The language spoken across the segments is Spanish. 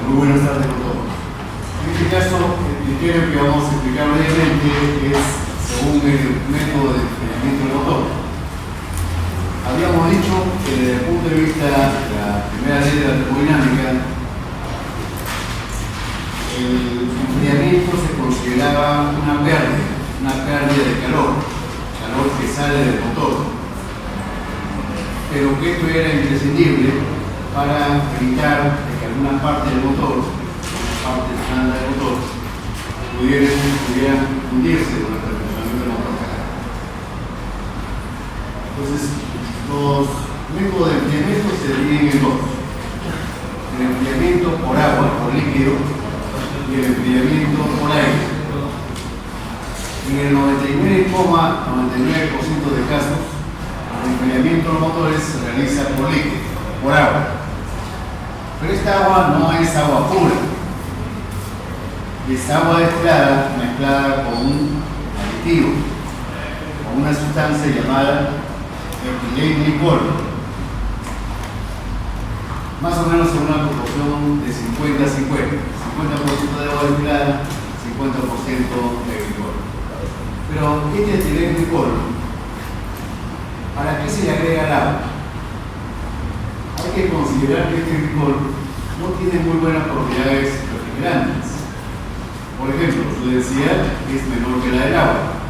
Muy buenas tardes a todos. En este caso, el criterio que vamos a explicar brevemente es según el método de enfriamiento del motor. Habíamos dicho que desde el punto de vista de la primera ley de la termodinámica, el enfriamiento se consideraba una pérdida de calor que sale del motor, pero que esto era imprescindible para evitar que alguna parte del motor, una parte blanda del motor, pudiera hundirse durante el funcionamiento del motor. Entonces, los métodos de enfriamiento se dividen en dos: el enfriamiento por agua, por líquido, y el enfriamiento por aire. En el 99,99% de casos, el enfriamiento de los motores se realiza por líquido, por agua. Pero esta agua no es agua pura, es agua destilada mezclada con un aditivo, con una sustancia llamada etilenglicol, más o menos en una proporción de 50-50, 50% de agua destilada, 50% de glicol. Pero este etilenglicol, ¿para qué se le agrega al agua? Hay que considerar que este glicol no tiene muy buenas propiedades refrigerantes. Por ejemplo, su densidad es menor que la del agua.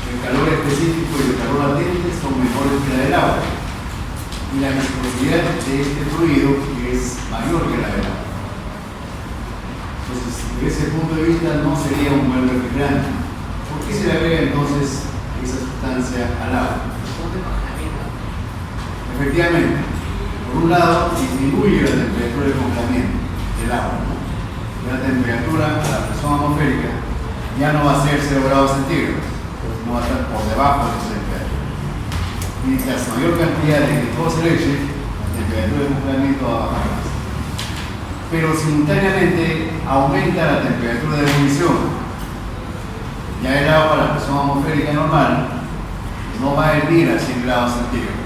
El calor específico y el calor latente son mejores que la del agua. Y la viscosidad de este fluido es mayor que la del agua. Entonces, desde ese punto de vista no sería un buen refrigerante. ¿Por qué se le agrega entonces esa sustancia al agua? Efectivamente, por un lado, disminuye la temperatura de congelamiento del agua, ¿no? La temperatura a la presión atmosférica ya no va a ser 0 grados centígrados, no va a estar por debajo de esa temperatura. Mientras mayor cantidad de glucosa se le eche, la temperatura de congelamiento va a bajar más. Pero simultáneamente aumenta la temperatura de ebullición. Ya el agua a la presión atmosférica normal no va a hervir a 100 grados centígrados,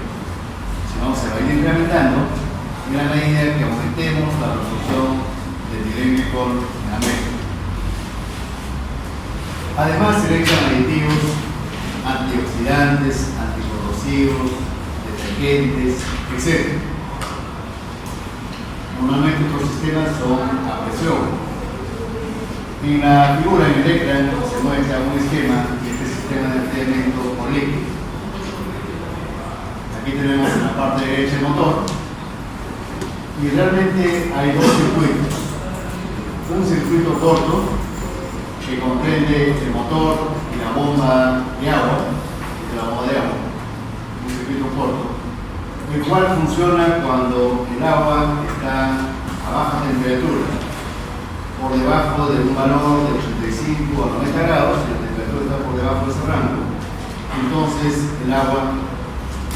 sino se va a ir incrementando en la medida que aumentemos la producción de etilenglicol en la mezcla. Además, se le echan aditivos antioxidantes, anticorrosivos, detergentes, etc. Normalmente estos sistemas son a presión. En la figura, en el ecran, se muestra un esquema de este sistema de enfriamiento por líquido. Aquí tenemos en la parte derecha el motor y realmente hay dos circuitos. Un circuito corto que comprende el motor y la bomba de agua, un circuito corto, el cual funciona cuando el agua está a baja temperatura, por debajo de un valor de 85 a 90 grados, y la temperatura está por debajo de ese rango. Entonces el agua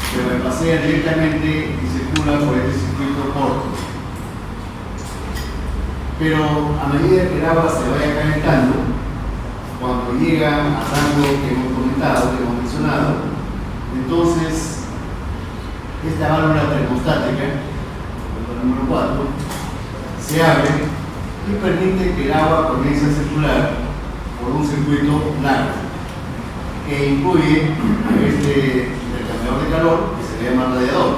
se repasea directamente y circula por este circuito corto. Pero a medida que el agua se vaya calentando, cuando llega al rango que hemos comentado, que hemos mencionado, entonces esta válvula termostática, el número 4, se abre y permite que el agua comience a circular por un circuito largo que incluye este intercambiador de calor que se le llama radiador.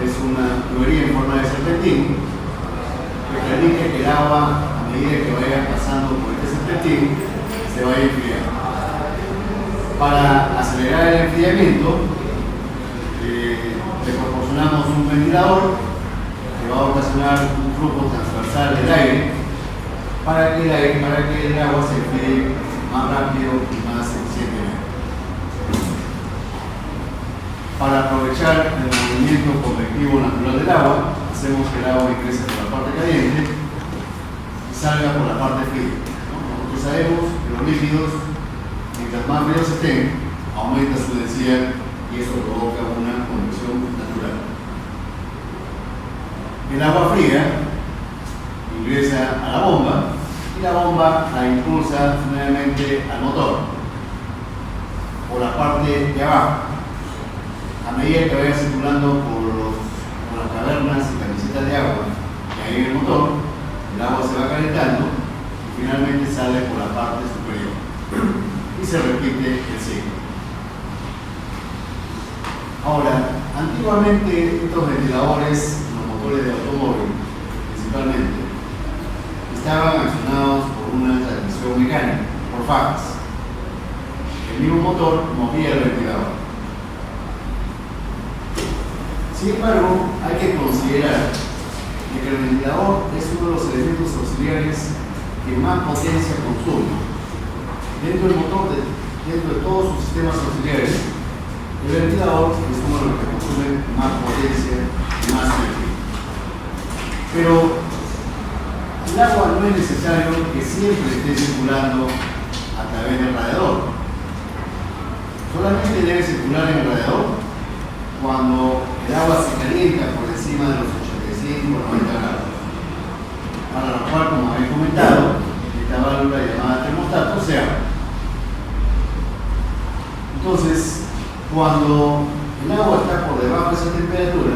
Es una tubería en forma de serpentín que permite que el agua, a medida que vaya pasando por este serpentín, se vaya enfriando. Para acelerar el enfriamiento, le proporcionamos un ventilador que va a ocasionar un flujo transversal del aire para que el agua se enfríe más rápido y más eficientemente. Para aprovechar el movimiento convectivo natural del agua, hacemos que el agua ingrese por la parte caliente y salga por la parte fría. Nosotros sabemos que los líquidos, mientras más fríos estén, aumenta su densidad y eso provoca una convección natural. El agua fría ingresa a la bomba y la bomba la impulsa nuevamente al motor por la parte de abajo. A medida que vaya circulando por las cavernas y camisetas de agua que hay en el motor, motor, el agua se va calentando y finalmente sale por la parte superior. Y se repite el ciclo. Ahora, antiguamente estos ventiladores, los motores de automóvil principalmente, estaban accionados por una transmisión mecánica, por fajas. El mismo motor movía el ventilador. Sin embargo, hay que considerar que el ventilador es uno de los elementos auxiliares que más potencia consume. Dentro del motor, dentro de todos sus sistemas auxiliares, el ventilador es uno de los que consume más potencia y más energía. Pero el agua no es necesario que siempre esté circulando a través del radiador. Solamente debe circular en el radiador cuando el agua se calienta por encima de los 85 o 90 grados. Para lo cual, como habéis comentado, esta válvula llamada termostato se abre. Entonces, cuando el agua está por debajo de esa temperatura,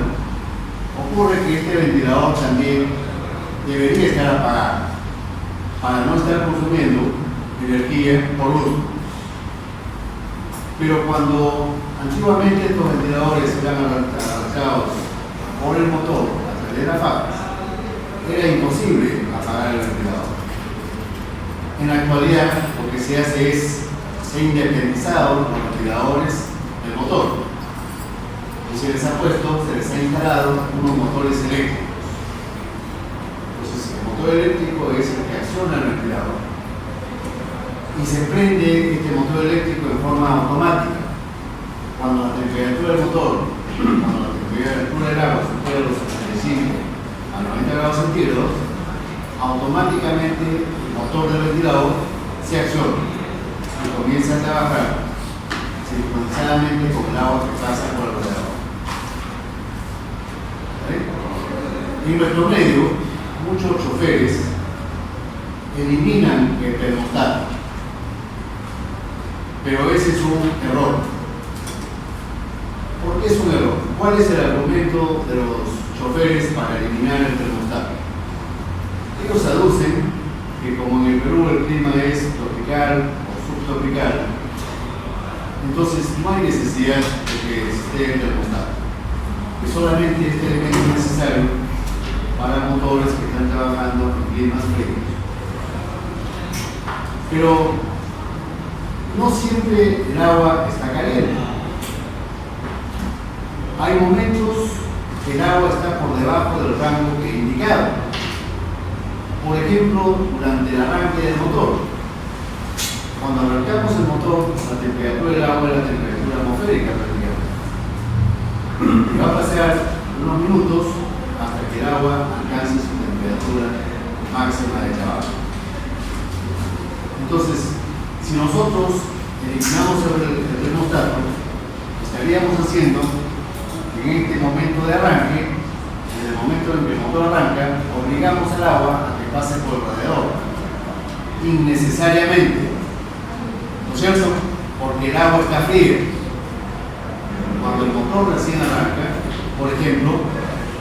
ocurre que este ventilador también debería estar apagado para no estar consumiendo energía por luz. Pero cuando antiguamente estos ventiladores eran arrancados por el motor a través de las fajas, era imposible apagar el ventilador. En la actualidad, lo que se hace es se han independizado los ventiladores del motor y se les ha instalado unos motores eléctricos. Entonces, el motor eléctrico es el que acciona el ventilador y se prende este motor eléctrico en forma automática. Cuando la temperatura del motor, cuando la temperatura del agua supera los 65 a 90 grados centígrados, automáticamente el motor del ventilador se acciona y comienza a trabajar sincronizadamente con el agua que pasa por el radiador. En nuestro medio, muchos choferes eliminan el termostato, pero ese es un error. ¿Por qué es un error? ¿Cuál es el argumento de los choferes para eliminar el termostato? Ellos aducen que como en el Perú el clima es tropical o subtropical, entonces no hay necesidad de que esté el termostato, que solamente este elemento es necesario para motores que están trabajando en climas fríos. Pero no siempre el agua está caliente. Hay momentos que el agua está por debajo del rango que he indicado. Por ejemplo, durante el arranque del motor. Cuando arrancamos el motor, la temperatura del agua es la temperatura atmosférica prácticamente. Y va a pasar unos minutos hasta que el agua alcance su temperatura máxima de trabajo. Entonces, si nosotros eliminamos el termostato, estaríamos haciendo que en este momento de arranque, desde el momento en que el motor arranca, obligamos al agua a que pase por el radiador, innecesariamente, ¿no es cierto? Porque el agua está fría. Cuando el motor recién arranca, por ejemplo,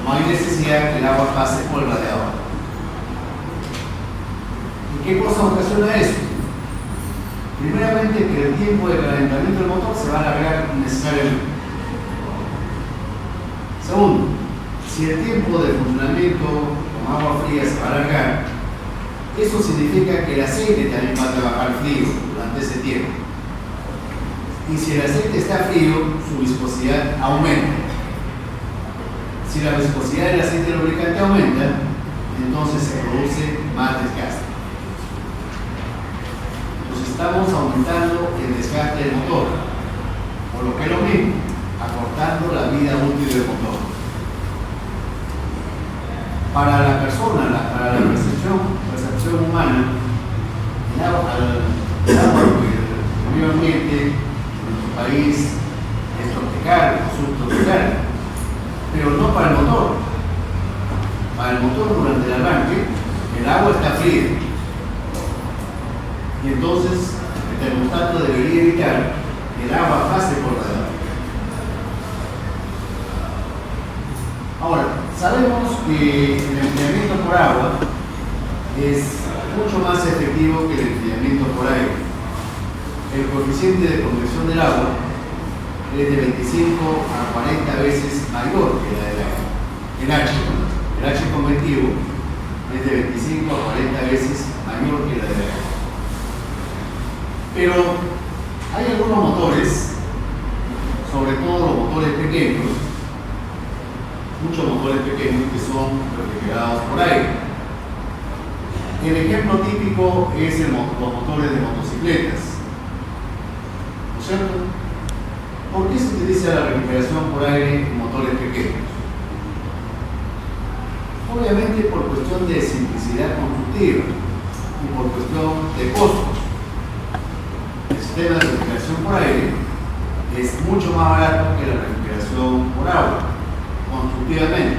no hay necesidad que el agua pase por el radiador. ¿Y qué cosa ocasiona eso? Primeramente, que el tiempo de calentamiento del motor se va a alargar innecesariamente. Segundo, si el tiempo de funcionamiento con agua fría se va a alargar, eso significa que el aceite también va a trabajar frío durante ese tiempo. Y si el aceite está frío, su viscosidad aumenta. Si la viscosidad del aceite lubricante aumenta, entonces se produce más desgaste. Estamos aumentando el desgaste del motor, por lo que es lo mismo, acortando la vida útil del motor. Para la persona, para la percepción humana, el agua el medio ambiente en nuestro país es tropical o subtropical, pero no para el motor. Para el motor, durante el arranque, el agua está fría. Y entonces el termostato debería evitar que el agua pase por el radiador. Ahora, sabemos que el enfriamiento por agua es mucho más efectivo que el enfriamiento por aire. El coeficiente de convección del agua es de 25 a 40 veces mayor que la del aire. El H convectivo es de 25 a 40 veces mayor que la del aire. Pero hay algunos motores, sobre todo los motores pequeños, muchos motores pequeños que son refrigerados por aire. El ejemplo típico es los motores de motocicletas, ¿no es cierto? ¿Por qué se utiliza la refrigeración por aire en motores pequeños? Obviamente por cuestión de simplicidad constructiva y por cuestión de costos. El sistema de refrigeración por aire es mucho más barato que la refrigeración por agua, constructivamente,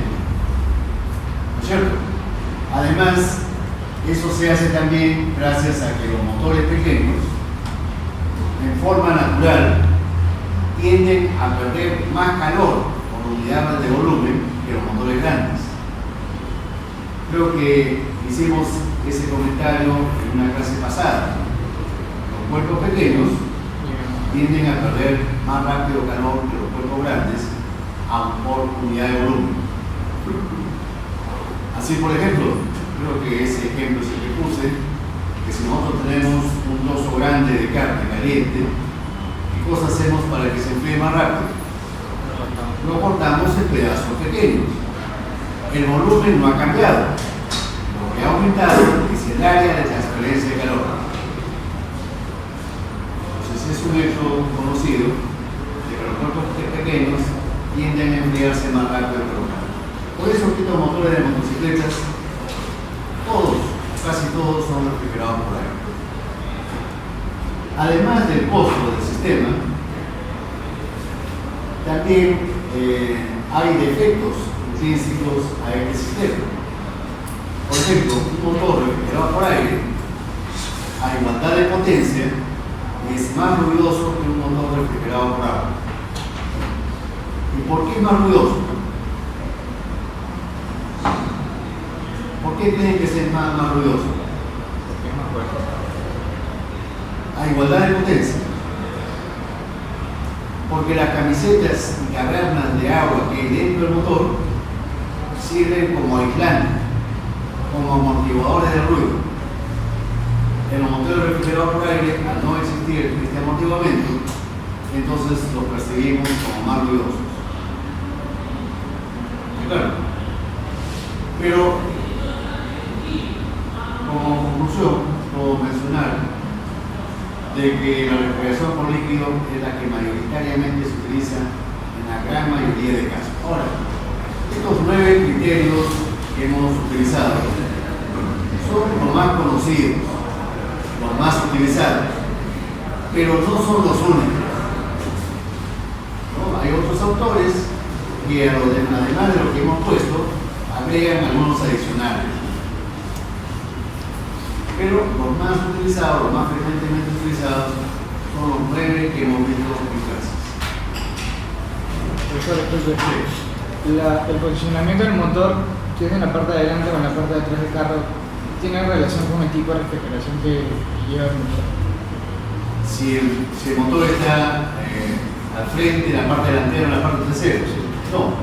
¿no es cierto? Además, eso se hace también gracias a que los motores pequeños, en forma natural, tienden a perder más calor por unidad de volumen que los motores grandes. Creo que hicimos ese comentario en una clase pasada. Los cuerpos pequeños tienden a perder más rápido calor que los cuerpos grandes por unidad de volumen. Así, por ejemplo, creo que ese ejemplo es el que puse, que si nosotros tenemos un trozo grande de carne caliente, ¿qué cosa hacemos para que se enfríe más rápido? Lo cortamos en pedazos pequeños. El volumen no ha cambiado. Lo que ha aumentado es el área de transferencia de calor. Entonces es un hecho conocido de que los cuerpos pequeños tienden a enfriarse más rápido que los grandes. Por eso que los motores de motocicletas, casi todos son refrigerados por aire. Además del costo del sistema, también hay defectos intrínsecos a este sistema. Por ejemplo, un motor refrigerado por aire, a igualdad de potencia, es más ruidoso que un motor refrigerado por agua. ¿Y por qué es más ruidoso? ¿Por qué tiene que ser más ruidoso? Porque es más fuerte. A igualdad de potencia. Porque las camisetas y cavernas de agua que hay dentro del motor sirven como aislantes, como amortiguadores de ruido. En los motores refrigerados por aire, al no existir este amortiguamiento, entonces los percibimos como más ruidosos. Claro. Pero, como conclusión, puedo mencionar de que la refrigeración por líquido es la que mayoritariamente se utiliza en la gran mayoría de casos. Ahora, estos 9 criterios que hemos utilizado son los más conocidos, los más utilizados, pero no son los únicos. ¿No? Hay otros autores que además de lo que hemos puesto, agregan algunos adicionales. Pero los más utilizados, los más frecuentemente utilizados, son los 9 que hemos visto en clases. El posicionamiento del motor, si es en la parte de adelante o en la parte de atrás del carro, ¿tiene relación con el tipo de refrigeración que lleva el motor? Si el motor está al frente, en la parte delantera o en la parte trasera. No.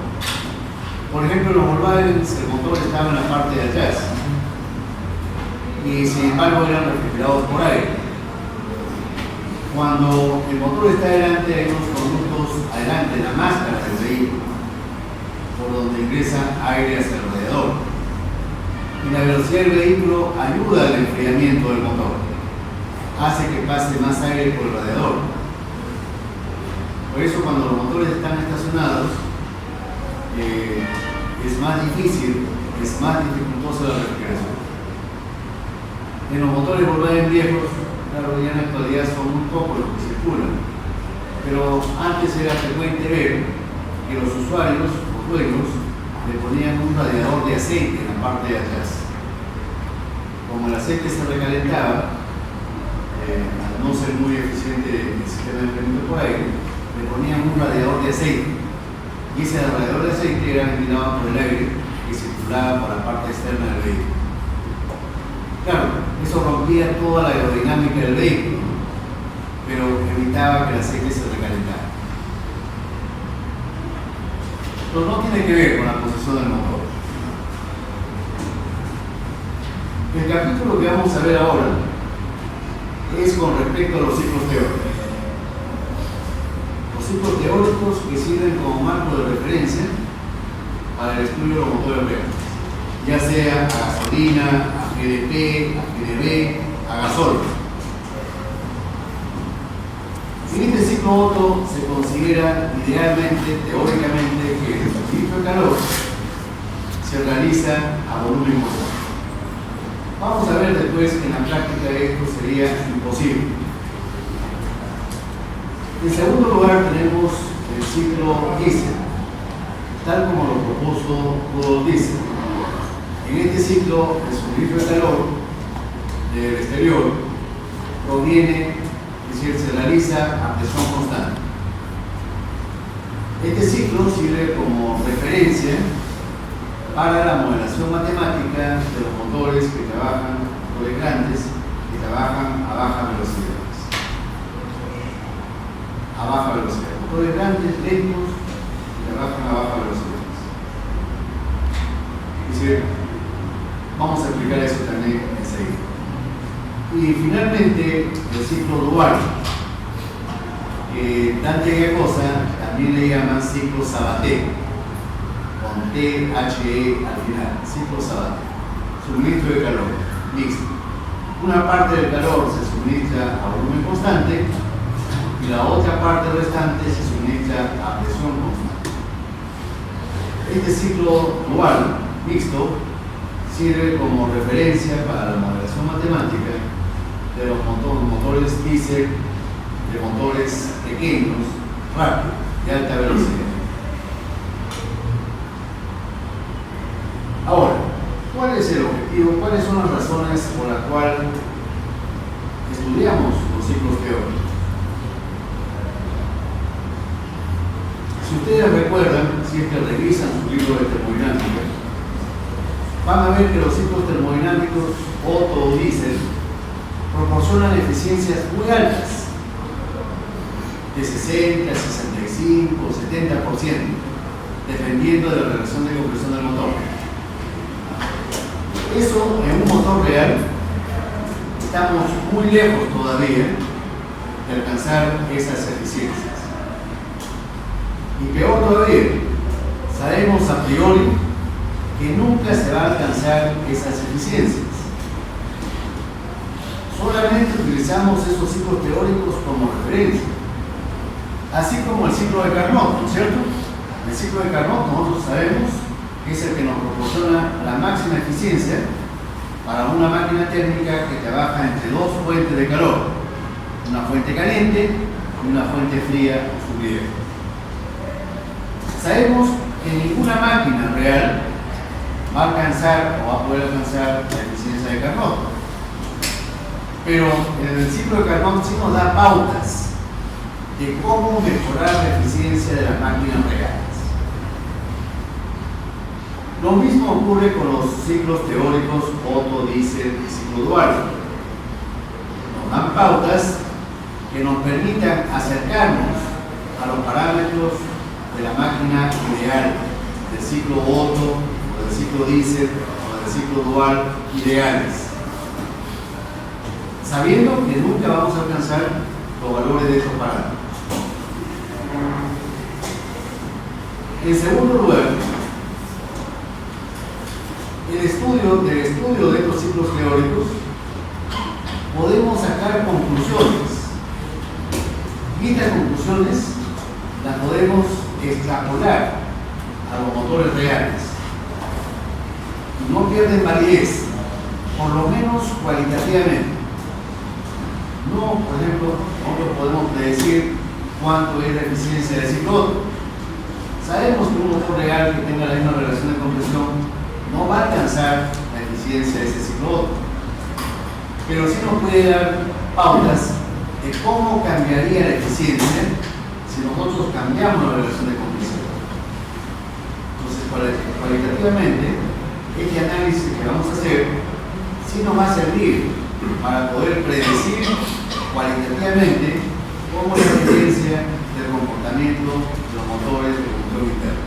Por ejemplo, en los Volkswagen el motor estaba en la parte de atrás y sin embargo eran refrigerados por aire. Cuando el motor está adelante hay unos conductos adelante en la máscara del vehículo por donde ingresa aire hacia el radiador. Y la velocidad del vehículo ayuda al enfriamiento del motor, hace que pase más aire por el radiador. Por eso cuando los motores están estacionados es más difícil, es más dificultosa la refrigeración. En los motores Volkswagen viejos, claro, ya en la actualidad son muy pocos los que circulan, pero antes era frecuente ver que los usuarios, los dueños, le ponían un radiador de aceite en la parte de atrás. Como el aceite se recalentaba, al no ser muy eficiente el sistema de enfriamiento por aire, le ponían un radiador de aceite. y ese radiador de aceite era ventilado por el aire que circulaba por la parte externa del vehículo. Claro, eso rompía toda la aerodinámica del vehículo, pero evitaba que el aceite se recalentara. Pero no tiene que ver con la posición del motor. El capítulo que vamos a ver ahora es con respecto a los ciclos teóricos. Los ciclos teóricos que sirven como marco de referencia para el estudio de los motores reales, ya sea a gasolina, a GDP, a GDB, a gasóleo. En este ciclo Otto se considera idealmente, teóricamente, que el suministro de calor se realiza a volumen constante. Vamos a ver después que en la práctica esto sería imposible. En segundo lugar tenemos el ciclo Diesel, tal como lo propuso Rudolf Diesel. En este ciclo, el suministro de calor del exterior proviene, es decir, se realiza a presión constante. Este ciclo sirve como referencia para la modelación matemática de los motores que trabajan, motores grandes, que trabajan a baja velocidad. A baja velocidad. Motores grandes, lentos, que trabajan a baja velocidad. Es decir, vamos a explicar eso también enseguida. Y finalmente, el ciclo dual, que Dante Giacosa también le llama ciclo Sabatier, con THE al final, ciclo Sabatier. Suministro de calor, mixto. Una parte del calor se suministra a volumen constante y la otra parte restante se suministra a presión constante. Este ciclo dual, mixto, sirve como referencia para la modelación matemática de los motores diésel, de motores pequeños, rápidos, de alta velocidad. Ahora, ¿cuál es el objetivo? ¿Cuáles son las razones por las cuales estudiamos los ciclos teóricos? Si ustedes recuerdan, si es que revisan su libro de termodinámica, van a ver que los ciclos termodinámicos Otto o Diesel proporcionan eficiencias muy altas, de 60, 65, 70%, dependiendo de la relación de compresión del motor. Eso en un motor real estamos muy lejos todavía de alcanzar esas eficiencias. Y peor todavía, sabemos a priori que nunca se va a alcanzar esas eficiencias. Solamente utilizamos esos ciclos teóricos como referencia, así como el ciclo de Carnot, ¿no es cierto? El ciclo de Carnot nosotros sabemos que es el que nos proporciona la máxima eficiencia para una máquina térmica que trabaja entre dos fuentes de calor, una fuente caliente y una fuente fría o subida. Sabemos que ninguna máquina real va a alcanzar o va a poder alcanzar la eficiencia de Carnot, pero en el ciclo de Carnot sí nos da pautas de cómo mejorar la eficiencia de las máquinas reales. Lo mismo ocurre con los ciclos teóricos Otto, Diesel y ciclo dual. Nos dan pautas que nos permitan acercarnos a los parámetros de la máquina ideal, del ciclo Otto, o del ciclo Diesel, o del ciclo dual ideales, sabiendo que nunca vamos a alcanzar los valores de estos parámetros. En segundo lugar, del estudio de estos ciclos teóricos podemos sacar conclusiones, y estas conclusiones las podemos extrapolar a los motores reales y no pierden validez, por lo menos cualitativamente. No, por ejemplo, nosotros podemos predecir cuánto es la eficiencia del ciclo Otto. Sabemos que un motor real que tenga la misma relación de compresión no va a alcanzar la eficiencia de ese ciclo Otto, pero sí nos puede dar pautas de cómo cambiaría la eficiencia si nosotros cambiamos la relación de compresión. cualitativamente, este análisis que vamos a hacer sí nos va a servir para poder predecir cualitativamente cómo es la tendencia del comportamiento de los motores de combustión interna.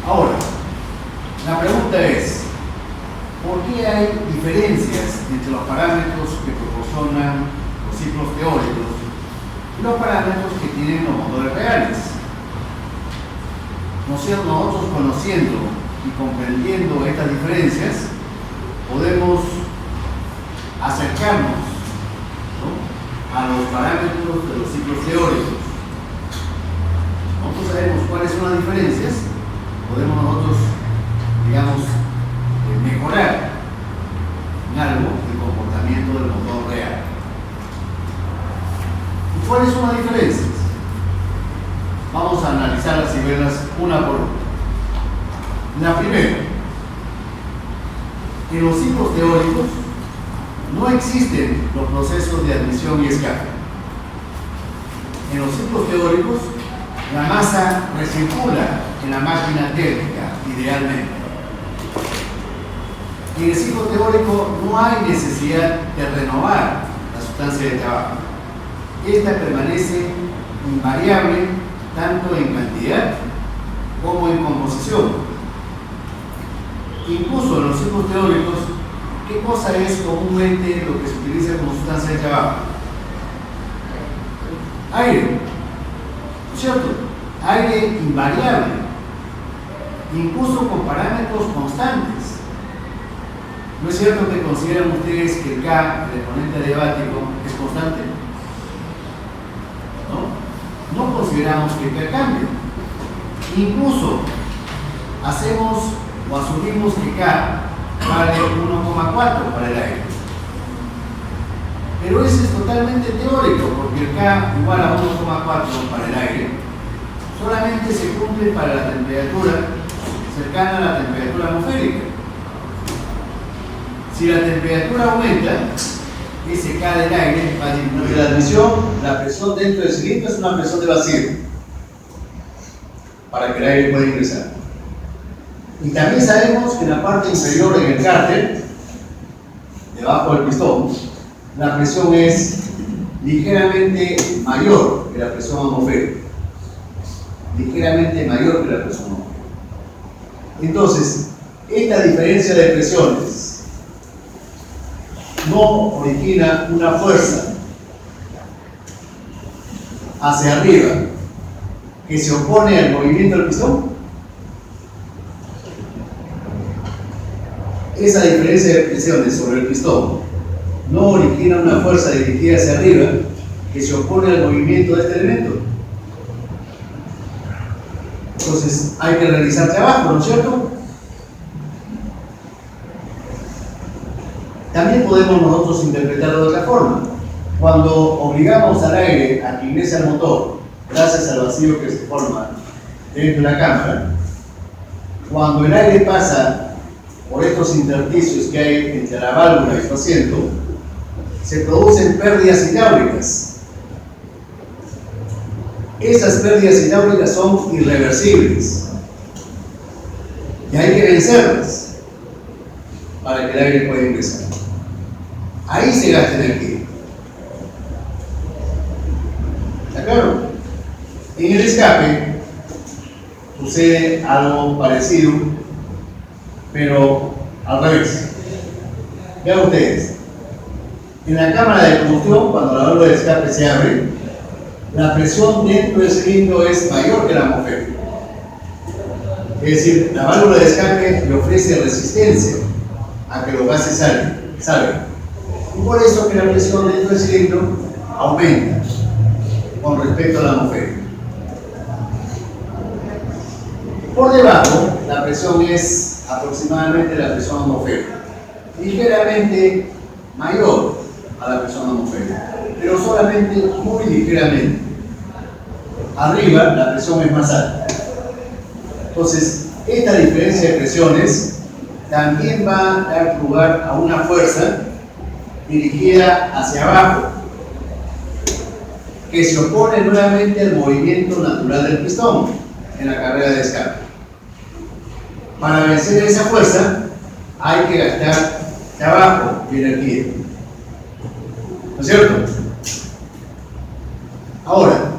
Ahora, la pregunta es, ¿por qué hay diferencias entre los parámetros que proporcionan los ciclos teóricos y los parámetros que tienen los motores reales? Nosotros conociendo y comprendiendo estas diferencias, podemos acercarnos, ¿no?, a los parámetros de los ciclos teóricos. Nosotros sabemos cuáles son las diferencias, podemos nosotros, digamos, mejorar en algo el comportamiento del motor real. ¿Y cuáles son las diferencias? Vamos a analizarlas y verlas una por una. La primera, en los ciclos teóricos no existen los procesos de admisión y escape. En los ciclos teóricos, la masa recircula en la máquina térmica, idealmente. En el ciclo teórico no hay necesidad de renovar la sustancia de trabajo. Esta permanece invariable tanto en cantidad como en composición. Incluso en los ciclos teóricos, ¿qué cosa es comúnmente lo que se utiliza como sustancia de trabajo? Aire, ¿no es cierto? Aire invariable, incluso con parámetros constantes. ¿No es cierto que consideran ustedes que el K, el exponente adiabático, es constante? No consideramos que K cambie. Incluso hacemos o asumimos que K vale 1,4 para el aire. Pero eso es totalmente teórico, porque el K igual a 1,4 para el aire solamente se cumple para la temperatura cercana a la temperatura atmosférica. Si la temperatura aumenta, ese K del aire va a disminuir la admisión. La presión dentro del cilindro es una presión de vacío para que el aire pueda ingresar. Y también sabemos que en la parte inferior, en el cárter, debajo del pistón, la presión es ligeramente mayor que la presión atmosférica. Ligeramente mayor que la presión atmosférica. Entonces, esta diferencia de presiones no origina una fuerza hacia arriba que se opone al movimiento del pistón. Esa diferencia de presiones sobre el pistón no origina una fuerza dirigida hacia arriba que se opone al movimiento de este elemento. Entonces hay que realizar trabajo, ¿no es cierto? También podemos nosotros interpretarlo de otra forma. Cuando obligamos al aire a que ingrese al motor, gracias al vacío que se forma dentro de la cámara, cuando el aire pasa por estos intersticios que hay entre la válvula y su asiento, se producen pérdidas hidráulicas. Esas pérdidas hidráulicas son irreversibles y hay que vencerlas para que el aire pueda ingresar. Ahí se gasta energía. ¿Está claro? En el escape sucede algo parecido, pero al revés. Vean ustedes, en la cámara de combustión, cuando la válvula de escape se abre, la presión dentro del cilindro es mayor que la atmosférica. Es decir, la válvula de escape le ofrece resistencia a que los gases salgan. Y por eso que la presión dentro del cilindro aumenta con respecto a la atmosférica. Por debajo, la presión es aproximadamente la presión atmosférica, ligeramente mayor a la presión atmosférica, pero solamente muy ligeramente. Arriba la presión es más alta. Entonces, esta diferencia de presiones también va a dar lugar a una fuerza dirigida hacia abajo, que se opone nuevamente al movimiento natural del pistón. en la carrera de escape. Para vencer esa fuerza hay que gastar trabajo y energía. ¿No es cierto? Ahora,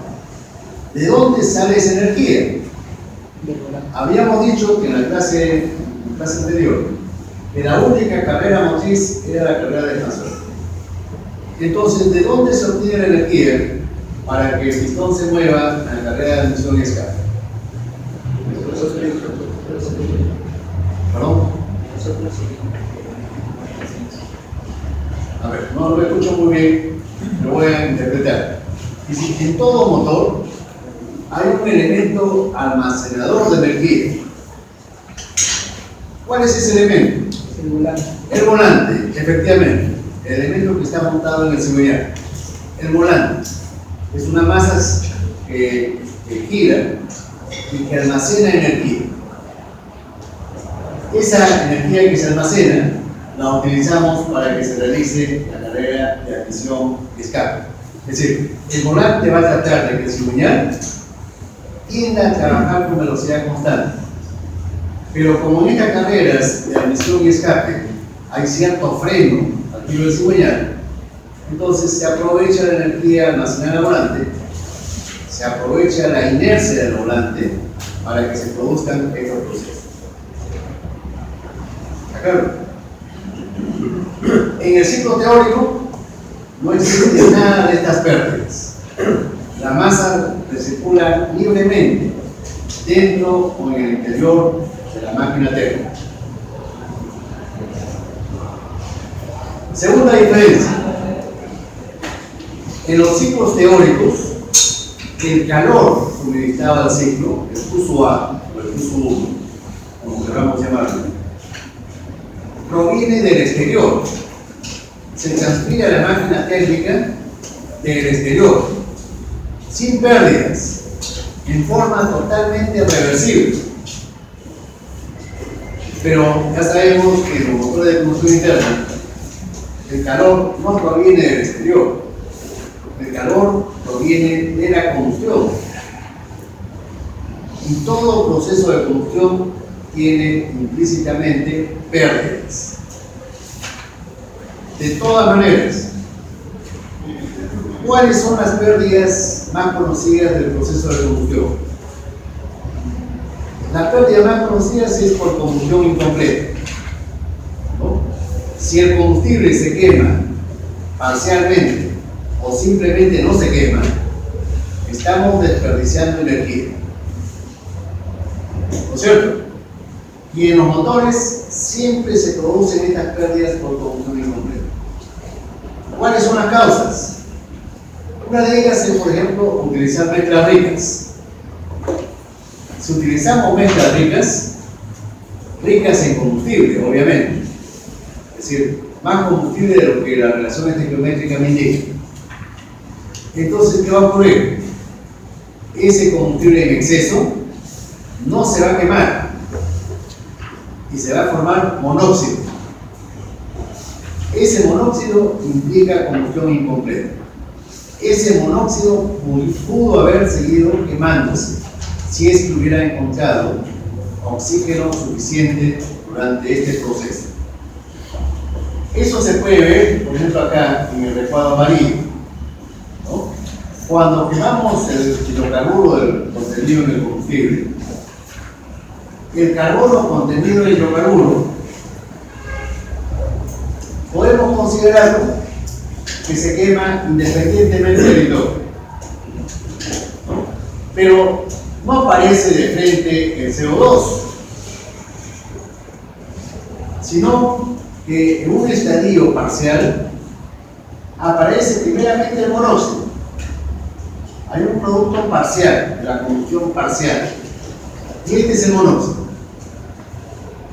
¿de dónde sale esa energía? Habíamos dicho que en la clase anterior que la única carrera motriz era la carrera de expansión. Entonces, ¿de dónde se obtiene la energía para que el pistón se mueva en la carrera de admisión y escape? ¿Perdón? A ver, no lo escucho muy bien, lo voy a interpretar. Dice, en todo motor hay un elemento almacenador de energía. ¿Cuál es ese elemento? El volante. El volante, efectivamente, el elemento que está montado en el cigüeñal. El volante es una masa que gira y que almacena energía. Esa energía que se almacena la utilizamos para que se realice la carrera de admisión y escape. Es decir, el volante va a tratar de que el cigüeñal tienda a trabajar con velocidad constante. Pero como en estas carreras de admisión y escape hay cierto freno al tiro del cigüeñal, entonces se aprovecha la energía almacenada al volante, se aprovecha la inercia del volante para que se produzcan estos procesos. ¿Está claro? En el ciclo teórico no existe nada de estas pérdidas. La masa circula libremente dentro o en el interior de la máquina térmica. Segunda diferencia. En los ciclos teóricos, el calor suministrado al ciclo, el flujo A o el flujo 1, como queramos llamarlo, proviene del exterior. Se transfiere a la máquina térmica del exterior, sin pérdidas, en forma totalmente reversible. Pero ya sabemos que en los motores de combustión interna, el calor no proviene del exterior, el calor proviene de la combustión. Y todo proceso de combustión tiene implícitamente pérdidas. De todas maneras, ¿cuáles son las pérdidas más conocidas del proceso de combustión? La pérdida más conocida es por combustión incompleta, ¿no? Si el combustible se quema parcialmente o simplemente no se quema, estamos desperdiciando energía. ¿No es cierto? Y en los motores siempre se producen estas pérdidas por combustión incompleta. ¿Cuáles son las causas? Una de ellas es, por ejemplo, utilizar mezclas ricas. Si utilizamos mezclas ricas en combustible, obviamente, es decir, más combustible de lo que la relación estequiométrica me indica, entonces, ¿qué va a ocurrir? Ese combustible en exceso no se va a quemar y se va a formar monóxido. Ese monóxido implica combustión incompleta. Ese monóxido pudo haber seguido quemándose si es que hubiera encontrado oxígeno suficiente durante este proceso. Eso se puede ver, por ejemplo, acá en el recuadro amarillo, ¿no? Cuando quemamos el hidrocarburo contenido en el combustible, el carbono contenido en el hidrocarburo podemos considerarlo que se quema independientemente del hidrógeno, ¿no? Pero no aparece de frente el CO2, sino que en un estadio parcial aparece primeramente el monóxido. Hay un producto parcial, de la combustión parcial, y este es el monóxido.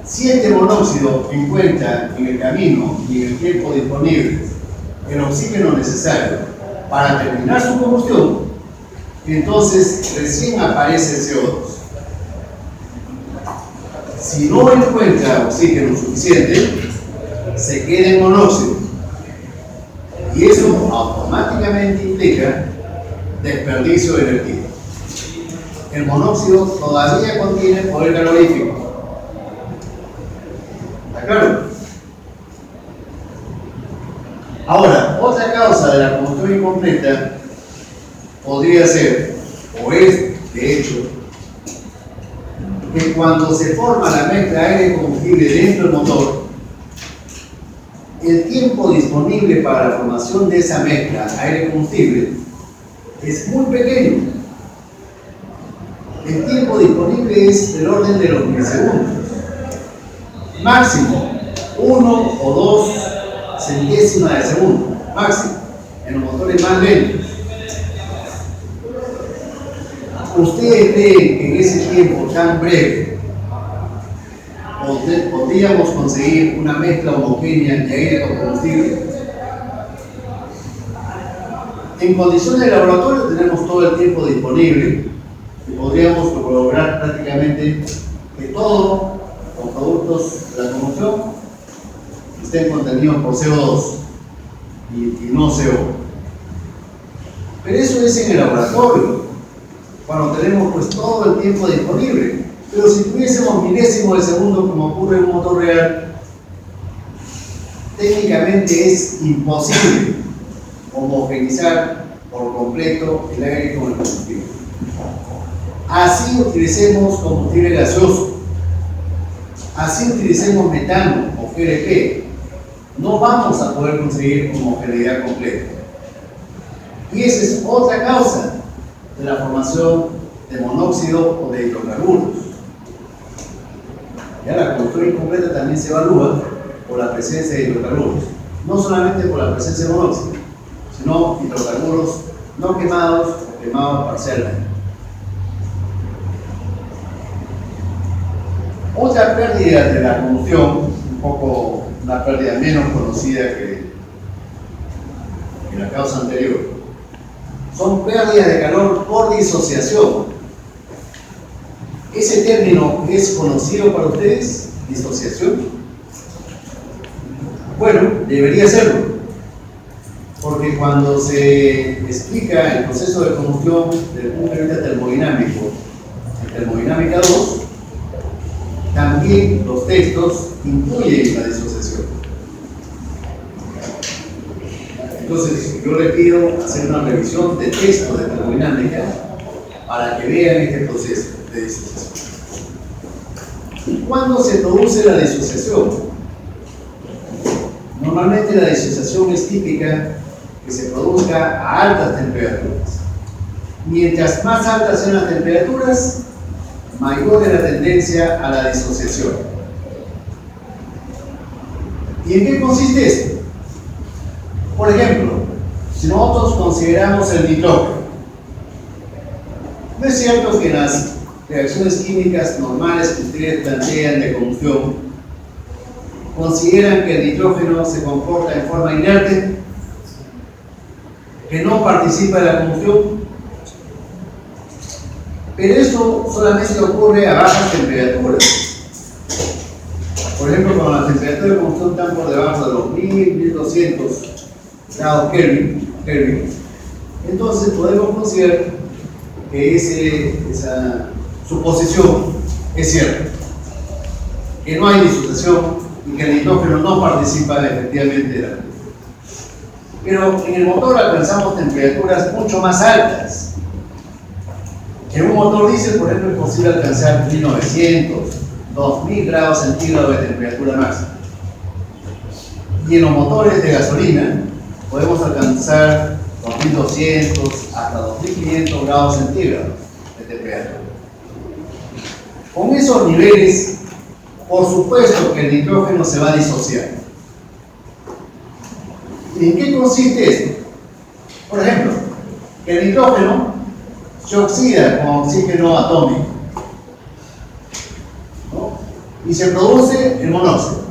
Si este monóxido encuentra en el camino y en el tiempo disponible el oxígeno necesario para terminar su combustión, entonces recién aparece el CO2. Si no encuentra oxígeno suficiente, se queda en monóxido. Y eso automáticamente implica desperdicio de energía. el monóxido todavía contiene poder calorífico. ¿Está claro? Ahora, otra causa de la combustión incompleta podría ser, o es de hecho, que cuando se forma la mezcla aire-combustible dentro del motor, el tiempo disponible para la formación de esa mezcla aire-combustible es muy pequeño. El tiempo disponible es del orden de los milisegundos. Máximo 1 o 2 centésimas de segundo. Máximo. En los motores más lentos. ¿Ustedes creen que en ese tiempo tan breve podríamos conseguir una mezcla homogénea de aire con combustible? En condiciones de laboratorio tenemos todo el tiempo disponible y podríamos lograr prácticamente que todos los productos de la combustión estén contenidos por CO2 y no CO. Pero eso es en el laboratorio, cuando tenemos pues todo el tiempo disponible. Pero si tuviésemos milésimos de segundo, como ocurre en un motor real, técnicamente es imposible homogeneizar por completo el aire con el combustible. Así utilicemos combustible gaseoso, así utilicemos metano o GLP, no vamos a poder conseguir homogeneidad completa. Y esa es otra causa de la formación de monóxido o de hidrocarburos. Ya la combustión incompleta también se evalúa por la presencia de hidrocarburos, no solamente por la presencia de monóxido, sino hidrocarburos no quemados o quemados parcialmente. Otra pérdida de la combustión, un poco una pérdida menos conocida que la causa anterior, son pérdidas de calor por disociación. ¿Ese término es conocido para ustedes? ¿Disociación? Bueno, debería serlo, porque cuando se explica el proceso de combustión desde el punto de vista termodinámico, en termodinámica 2, también los textos incluyen la disociación. Entonces, yo les pido hacer una revisión de texto de termodinámica para que vean este proceso de disociación. ¿Cuándo se produce la disociación? Normalmente la disociación es típica que se produzca a altas temperaturas. Mientras más altas sean las temperaturas, mayor es la tendencia a la disociación. ¿Y en qué consiste esto? Por ejemplo, si nosotros consideramos el nitrógeno, no es cierto que en las reacciones químicas normales que ustedes plantean de combustión, consideran que el nitrógeno se comporta en forma inerte, que no participa de la combustión. Pero eso solamente ocurre a bajas temperaturas. Por ejemplo, cuando las temperaturas de combustión están por debajo de los 1000-1200 grados Kelvin, entonces podemos considerar que esa suposición es cierta, que no hay disociación y que el nitrógeno no participa efectivamente de la combustión. Pero en el motor alcanzamos temperaturas mucho más altas. En un motor diésel, por ejemplo, es posible alcanzar 1900, 2000 grados centígrados de temperatura máxima. Y en los motores de gasolina podemos alcanzar 2200 hasta 2500 grados centígrados de temperatura. Con esos niveles, por supuesto que el nitrógeno se va a disociar. ¿Y en qué consiste esto? Por ejemplo, que el nitrógeno se oxida con oxígeno atómico, ¿no? Y se produce el monóxido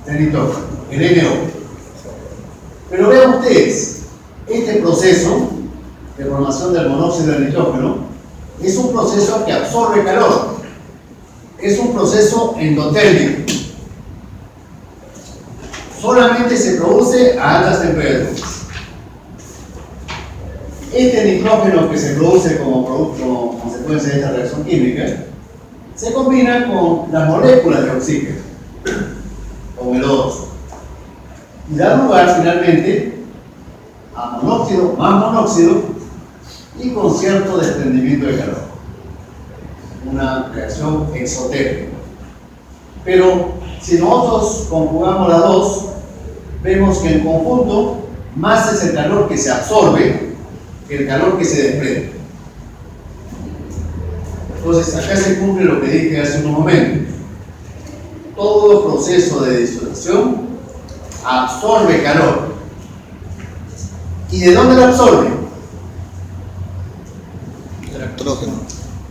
de nitrógeno, el NO. Pero vean ustedes, este proceso de formación del monóxido de nitrógeno es un proceso que absorbe calor, es un proceso endotérmico. Solamente se produce a altas temperaturas. este nitrógeno que se produce como consecuencia de esta reacción química se combina con las moléculas de oxígeno, con el O2, y da lugar finalmente a monóxido más monóxido y con cierto desprendimiento de calor. Una reacción exotérmica. Pero si nosotros conjugamos las dos, vemos que en conjunto más es el calor que se absorbe que el calor que se desprende. Entonces acá se cumple lo que dije hace unos momentos. Todo proceso de disociación absorbe calor. ¿Y de dónde lo absorbe?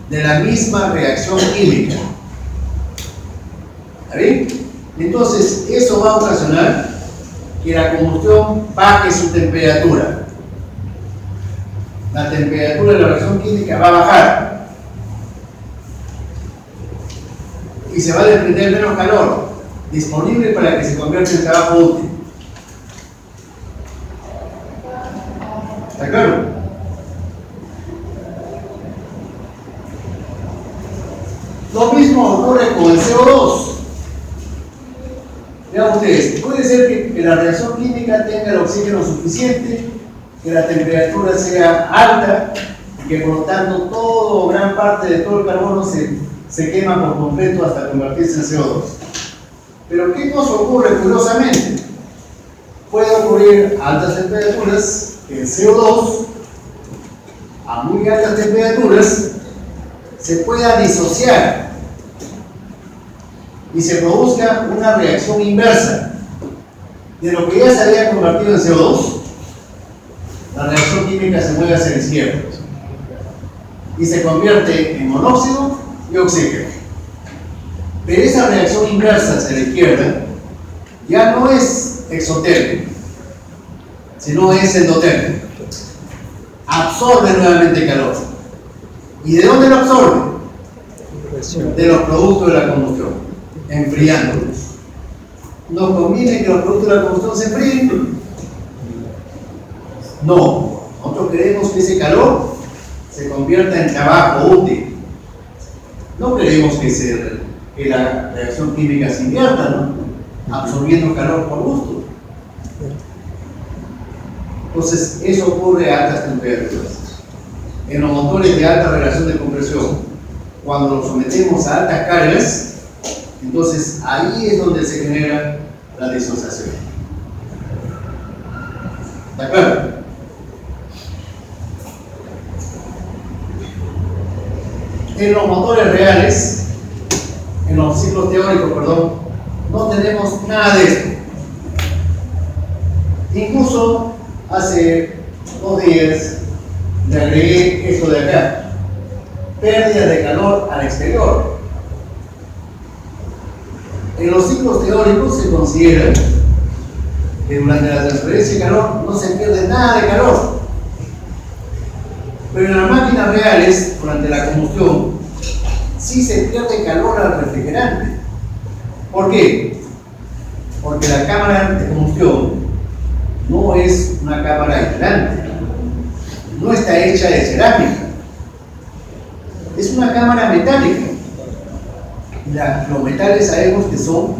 De la misma reacción química. ¿Está bien? Entonces eso va a ocasionar que la combustión baje su temperatura. La temperatura de la reacción química va a bajar y se va a desprender menos calor disponible para que se convierta en trabajo útil. ¿Está claro? Lo mismo ocurre con el CO2. Vean ustedes, puede ser que la reacción química tenga el oxígeno suficiente, que la temperatura sea alta y que por lo tanto todo o gran parte de todo el carbono se quema por completo hasta convertirse en CO2. Pero ¿qué cosa ocurre curiosamente? Puede ocurrir a altas temperaturas que el CO2 a muy altas temperaturas se pueda disociar y se produzca una reacción inversa de lo que ya se había convertido en CO2. La reacción química se mueve hacia la izquierda y se convierte en monóxido y oxígeno. Pero esa reacción inversa hacia la izquierda ya no es exotérmica, sino es endotérmica. Absorbe nuevamente calor. ¿Y de dónde lo absorbe? De los productos de la combustión, enfriándolos. ¿No conviene que los productos de la combustión se enfríen? No, nosotros queremos que ese calor se convierta en trabajo útil. No queremos que la reacción química se invierta, ¿no? Absorbiendo calor por gusto. Entonces, eso ocurre a altas temperaturas. En los motores de alta relación de compresión, cuando los sometemos a altas cargas, entonces ahí es donde se genera la disociación. ¿De acuerdo? En los motores reales, en los ciclos teóricos, perdón, no tenemos nada de esto. Incluso hace 2 días le agregué esto de acá: pérdida de calor al exterior. En los ciclos teóricos se considera que durante la transferencia de calor no se pierde nada de calor. Pero en las máquinas reales, durante la combustión, sí se pierde calor al refrigerante. ¿Por qué? Porque la cámara de combustión no es una cámara aislante, no está hecha de cerámica, es una cámara metálica. Los metales sabemos que son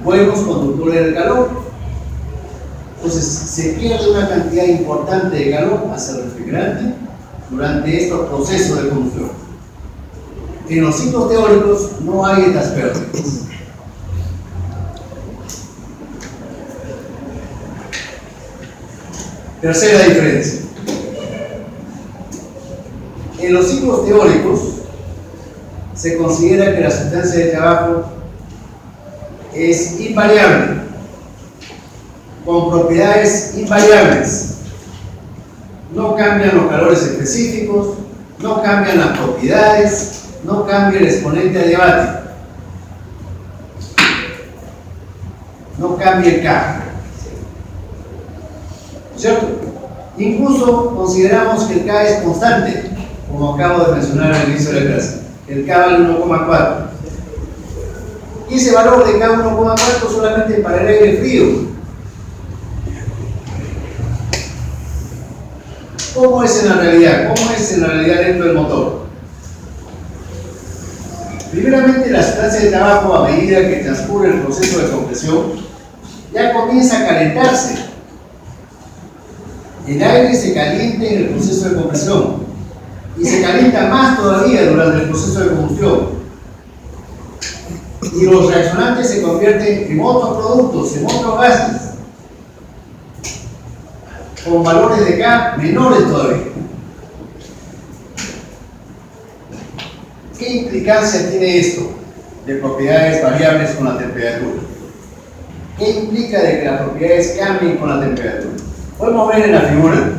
buenos conductores del calor. Entonces se pierde una cantidad importante de calor hacia el refrigerante durante estos procesos de combustión. En los ciclos teóricos no hay estas pérdidas. Tercera diferencia. En los ciclos teóricos se considera que la sustancia de trabajo es invariable, con propiedades invariables. No cambian los calores específicos, no cambian las propiedades, no cambia el exponente adiabático, no cambia el K. ¿Cierto? Incluso consideramos que el K es constante, como acabo de mencionar al inicio de la clase. El K vale 1,4. Y ese valor de K 1,4 solamente para el aire frío. ¿Cómo es en la realidad? ¿Cómo es en la realidad dentro del motor? Primeramente, la sustancia de trabajo, a medida que transcurre el proceso de compresión, ya comienza a calentarse. El aire se calienta en el proceso de compresión y se calienta más todavía durante el proceso de combustión. Y los reaccionantes se convierten en otros productos, en otros gases, con valores de K menores todavía. ¿Qué implicancia tiene esto de propiedades variables con la temperatura? ¿Qué implica de que las propiedades cambien con la temperatura? Podemos ver en la figura,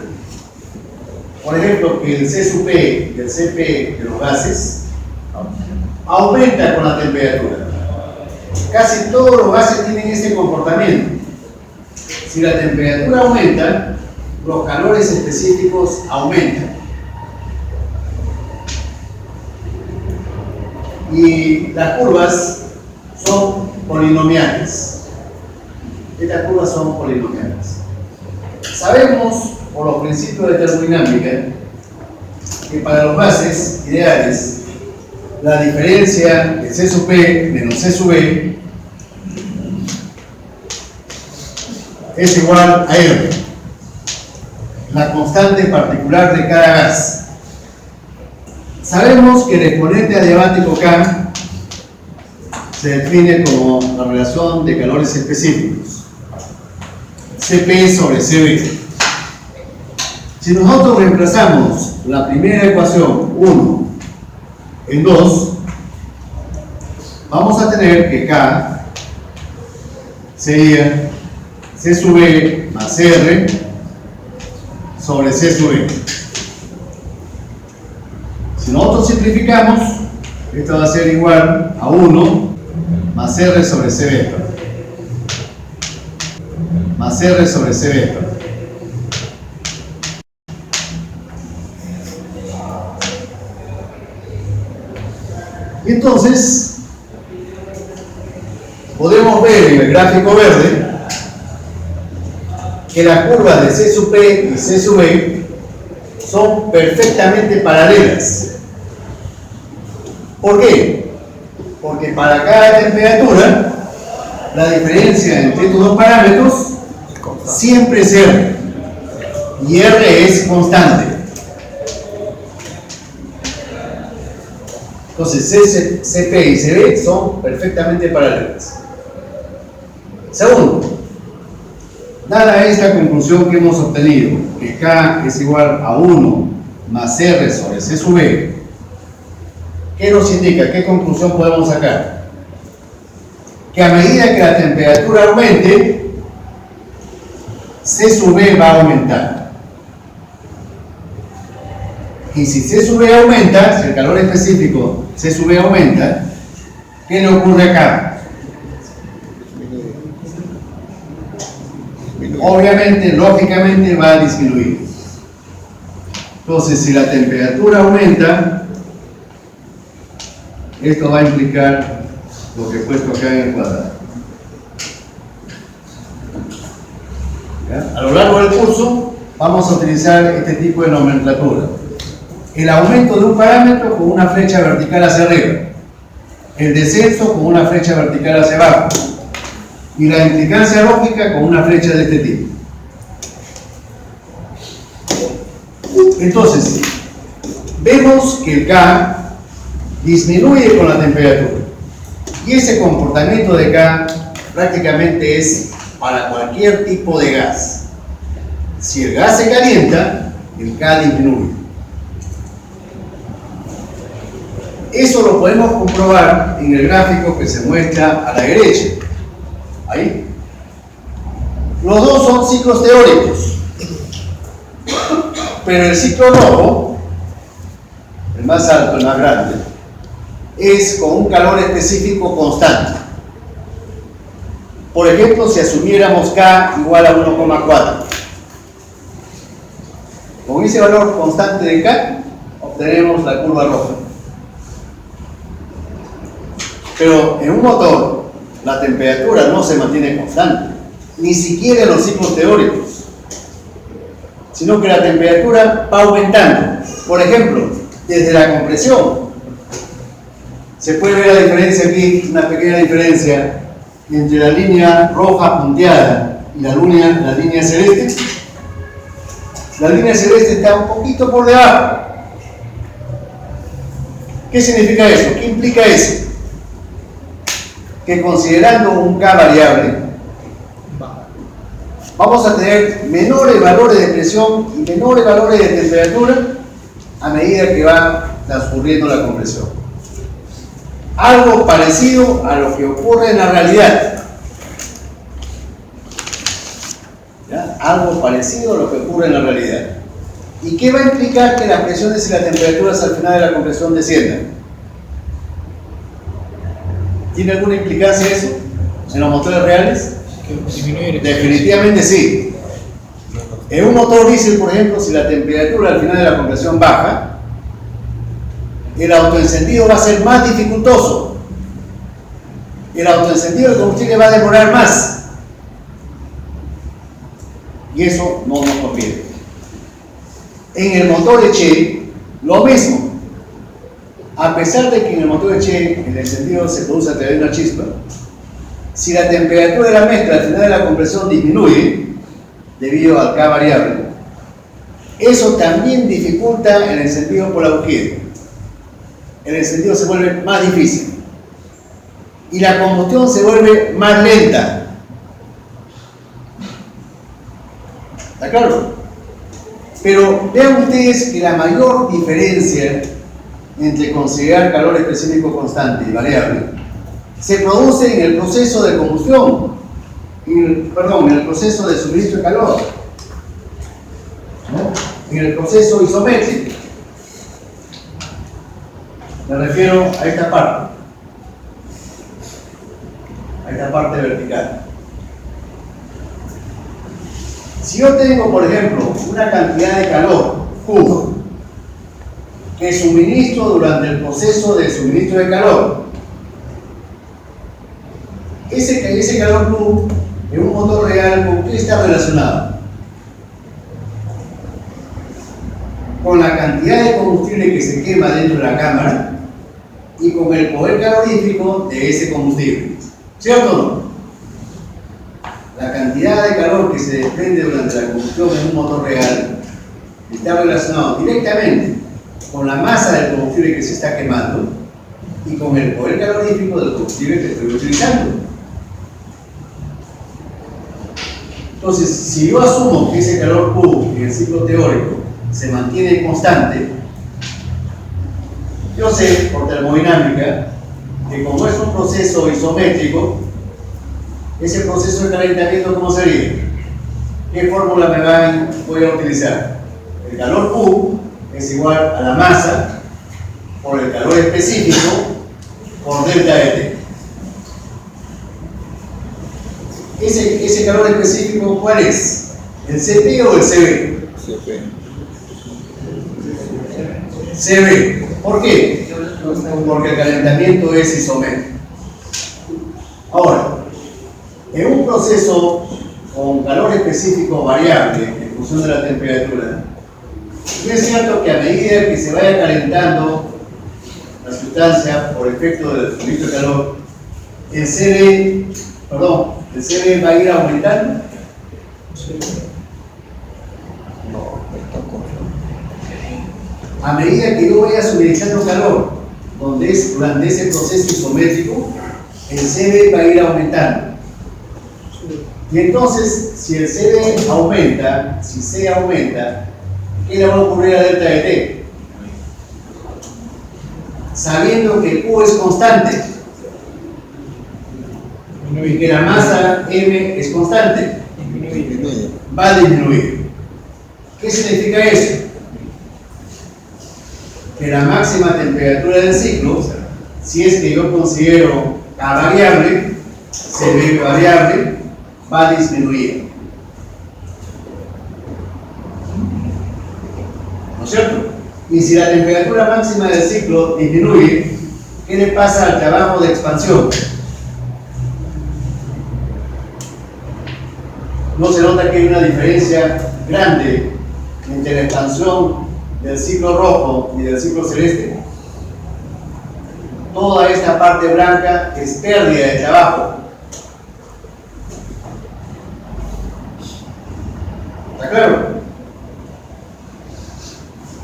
por ejemplo, que el C sub P y el Cp de los gases aumenta con la temperatura. Casi todos los gases tienen este comportamiento. Si la temperatura aumenta, los calores específicos aumentan. Y las curvas son polinomiales. Estas curvas son polinomiales. Sabemos, por los principios de termodinámica, que para los gases ideales, la diferencia de C sub P menos C sub E es igual a R, la constante particular de cada gas. Sabemos que el exponente adiabático K se define como la relación de calores específicos, Cp sobre Cv. Si nosotros reemplazamos la primera ecuación, 1, en 2, vamos a tener que K sería C sub E más R sobre C sub E. Si nosotros simplificamos, esto va a ser igual a 1 más R sobre C vector. Más R sobre C vector. Y entonces, podemos ver en el gráfico verde que las curvas de C sub P y C sub E son perfectamente paralelas. ¿Por qué? Porque para cada temperatura, la diferencia entre estos dos parámetros siempre es R, y R es constante. Entonces, Cp y Cv son perfectamente paralelas. Segundo, dada esta conclusión que hemos obtenido, que K es igual a 1 más R sobre C sub E, ¿qué nos indica? ¿Qué conclusión podemos sacar? Que a medida que la temperatura aumente, C sub E va a aumentar. Y si C sub E aumenta, si el calor específico C sub E aumenta, ¿qué le ocurre acá? Obviamente, lógicamente va a disminuir. Entonces, si la temperatura aumenta, esto va a implicar lo que he puesto acá en el cuadrado. ¿Ya? A lo largo del curso vamos a utilizar este tipo de nomenclatura. El aumento de un parámetro con una flecha vertical hacia arriba, el descenso con una flecha vertical hacia abajo y la implicancia lógica con una flecha de este tipo. Entonces, vemos que el K disminuye con la temperatura y ese comportamiento de K prácticamente es para cualquier tipo de gas. Si el gas se calienta, el K disminuye. Eso lo podemos comprobar en el gráfico que se muestra a la derecha. Ahí. Los dos son ciclos teóricos, pero el ciclo rojo, el más alto, el más grande, es con un calor específico constante. Por ejemplo, si asumiéramos K igual a 1,4. Con ese valor constante de K, obtenemos la curva roja. Pero en un motor, la temperatura no se mantiene constante, ni siquiera en los ciclos teóricos. sino que la temperatura va aumentando. Por ejemplo, desde la compresión, se puede ver la diferencia aquí, una pequeña diferencia entre la línea roja punteada y la línea celeste. La línea celeste está un poquito por debajo. ¿Qué significa eso? ¿Qué implica eso? Que considerando un K variable, vamos a tener menores valores de presión y menores valores de temperatura a medida que va transcurriendo la compresión. Algo parecido a lo que ocurre en la realidad. ¿Ya? Algo parecido a lo que ocurre en la realidad. ¿Y qué va a implicar que las presiones y las temperaturas al final de la compresión desciendan? ¿Tiene alguna implicancia eso en los motores reales? Definitivamente sí. En un motor diésel, por ejemplo, si la temperatura al final de la compresión baja, el autoencendido va a ser más dificultoso. El autoencendido del combustible va a demorar más. Y eso no nos conviene. En el motor Eche, lo mismo. A pesar de que en el motor Eche el encendido se produce a través de una chispa, si la temperatura de la mezcla al final de la compresión disminuye, debido al K variable, eso también dificulta el encendido por la bujía. El encendido se vuelve más difícil y la combustión se vuelve más lenta. ¿Está claro? Pero vean ustedes que la mayor diferencia entre considerar calor específico constante y variable se produce en el proceso de combustión, en el proceso de suministro de calor, ¿no? En el proceso isométrico. Me refiero a esta parte vertical. Si yo tengo, por ejemplo, una cantidad de calor Q que suministro durante el proceso de suministro de calor, ese calor Q en un motor real, ¿con qué está relacionado? Con la cantidad de combustible que se quema dentro de la cámara y con el poder calorífico de ese combustible. ¿Cierto o no? La cantidad de calor que se desprende durante la combustión en un motor real está relacionado directamente con la masa del combustible que se está quemando y con el poder calorífico del combustible que estoy utilizando. Entonces, si yo asumo que ese calor Q en el ciclo teórico se mantiene constante, yo sé por termodinámica que como es un proceso isométrico, ese proceso de calentamiento, ¿cómo sería? ¿Qué fórmula voy a utilizar? El calor Q es igual a la masa por el calor específico por delta de T. Ese calor específico, ¿cuál es? ¿El CP o el CB? CB. ¿Por qué? Porque el calentamiento es isométrico. Ahora, en un proceso con calor específico variable en función de la temperatura, es cierto que a medida que se vaya calentando la sustancia por efecto del suministro de calor, el CB va a ir aumentando. A medida que yo vaya suministrando calor, durante ese proceso isométrico, el CB va a ir aumentando. Y entonces, si el CB aumenta, si C aumenta, ¿qué le va a ocurrir a delta de T? Sabiendo que Q es constante y que la masa M es constante, va a disminuir. ¿Qué significa eso? Que la máxima temperatura del ciclo, si es que yo considero K variable, CB variable, va a disminuir. ¿No es cierto? Y si la temperatura máxima del ciclo disminuye, ¿qué le pasa al trabajo de expansión? ¿No se nota que hay una diferencia grande entre la expansión del ciclo rojo y del ciclo celeste. Toda esta parte blanca es pérdida de trabajo. ¿Está claro?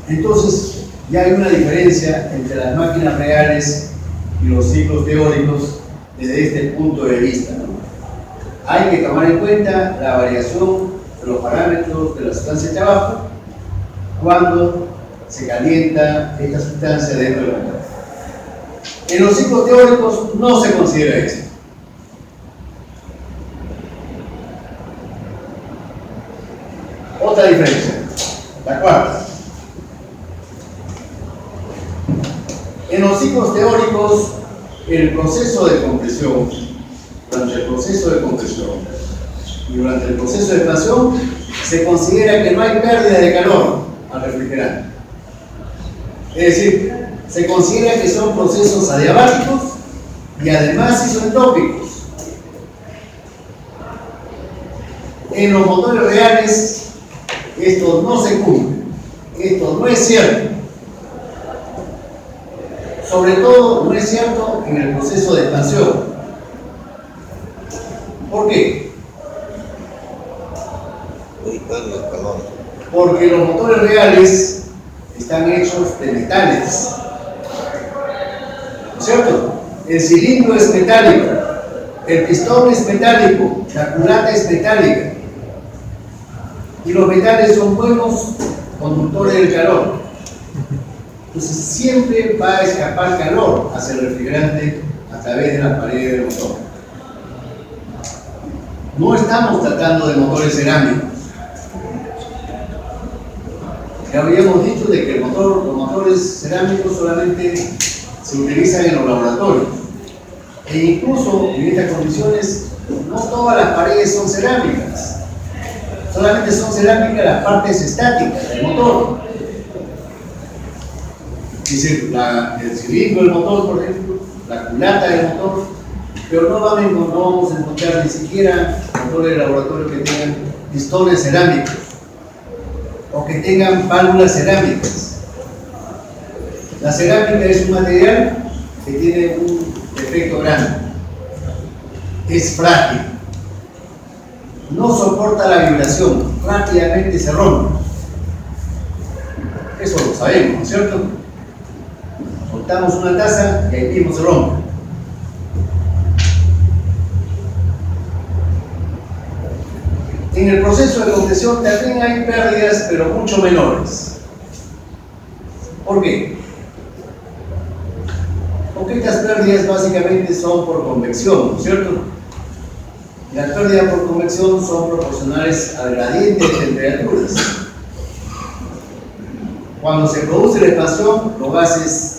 Entonces, ya hay una diferencia entre las máquinas reales y los ciclos teóricos desde este punto de vista, ¿no? Hay que tomar en cuenta la variación de los parámetros de la sustancia de trabajo cuando se calienta esta sustancia dentro de la máquina. En los ciclos teóricos no se considera eso. Otra diferencia, la cuarta. En los ciclos teóricos, el proceso de compresión, durante el proceso de compresión y durante el proceso de expansión, se considera que no hay pérdida de calor al refrigerante. Es decir, se considera que son procesos adiabáticos y además isoentrópicos. En los motores reales, esto no se cumple, esto no es cierto. Sobre todo, no es cierto en el proceso de expansión. ¿Por qué? Porque los motores reales están hechos de metales. ¿No es cierto? El cilindro es metálico, el pistón es metálico, la culata es metálica. Y los metales son buenos conductores del calor. Entonces siempre va a escapar calor hacia el refrigerante a través de las paredes del motor. No estamos tratando de motores cerámicos. Ya habíamos dicho de que los motores cerámicos solamente se utilizan en los laboratorios. E incluso en estas condiciones no todas las paredes son cerámicas. Solamente son cerámicas las partes estáticas del motor. Es decir, el cilindro del motor, por ejemplo, la culata del motor, pero no vamos a encontrar ni siquiera motores de laboratorio que tengan pistones cerámicos o que tengan válvulas cerámicas. La cerámica es un material que tiene un defecto grande, es frágil, no soporta la vibración, rápidamente se rompe. Eso lo sabemos, ¿no es cierto? Soltamos una taza y ahí mismo se rompe. En el proceso de compresión también hay pérdidas, pero mucho menores. ¿Por qué? Porque estas pérdidas básicamente son por convección, ¿no es cierto? Y las pérdidas por convección son proporcionales al gradiente de temperaturas. Cuando se produce la expansión, los gases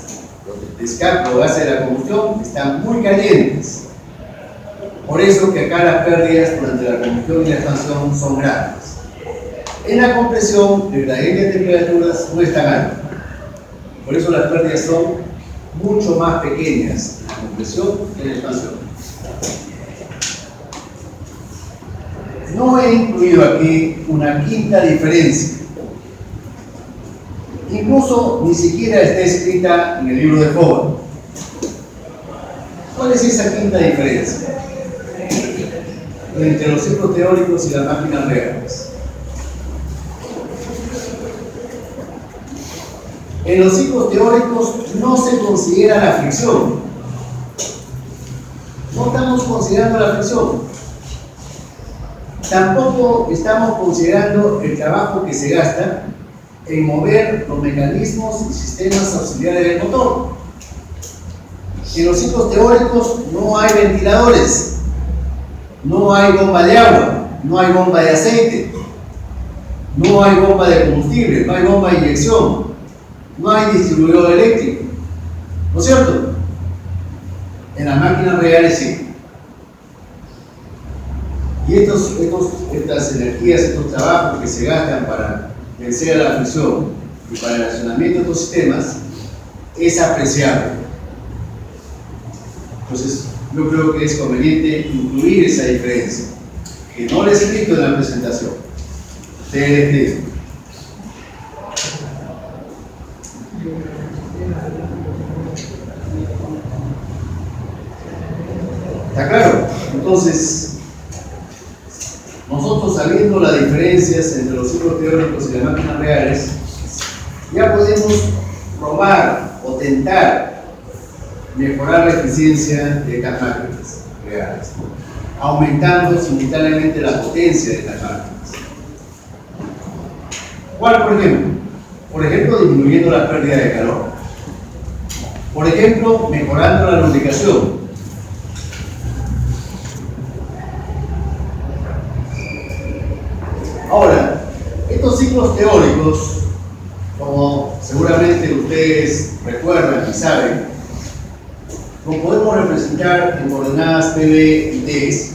de escape, los gases de la combustión, están muy calientes. Por eso que acá las pérdidas durante la combustión y la expansión son grandes. En la compresión, el gradiente de temperaturas no es tan alto. Por eso las pérdidas son mucho más pequeñas en la compresión que en la expansión. No he incluido aquí una quinta diferencia. Incluso ni siquiera está escrita en el libro de Howard. ¿Cuál es esa quinta diferencia entre los ciclos teóricos y las máquinas reales? En los ciclos teóricos no se considera la fricción. No estamos considerando la fricción. Tampoco estamos considerando el trabajo que se gasta en mover los mecanismos y sistemas auxiliares del motor. En los ciclos teóricos no hay ventiladores, no hay bomba de agua, no hay bomba de aceite, no hay bomba de combustible, no hay bomba de inyección, no hay distribuidor eléctrico, ¿no es cierto? En las máquinas reales sí. Y estas energías, estos trabajos que se gastan para vencer a la fricción y para el accionamiento de estos sistemas es apreciable. Entonces, yo creo que es conveniente incluir esa diferencia, que no le he escrito en la presentación. Ustedes escriben. ¿Está claro? Entonces, nosotros sabiendo las diferencias entre los ciclos teóricos y las máquinas reales, ya podemos probar o tentar mejorar la eficiencia de estas máquinas reales, aumentando simultáneamente la potencia de estas máquinas. ¿Cuál, por ejemplo? Por ejemplo, disminuyendo la pérdida de calor. Por ejemplo, mejorando la lubricación. Ahora, estos ciclos teóricos, como seguramente ustedes recuerdan y saben, lo podemos representar en coordenadas PV y T.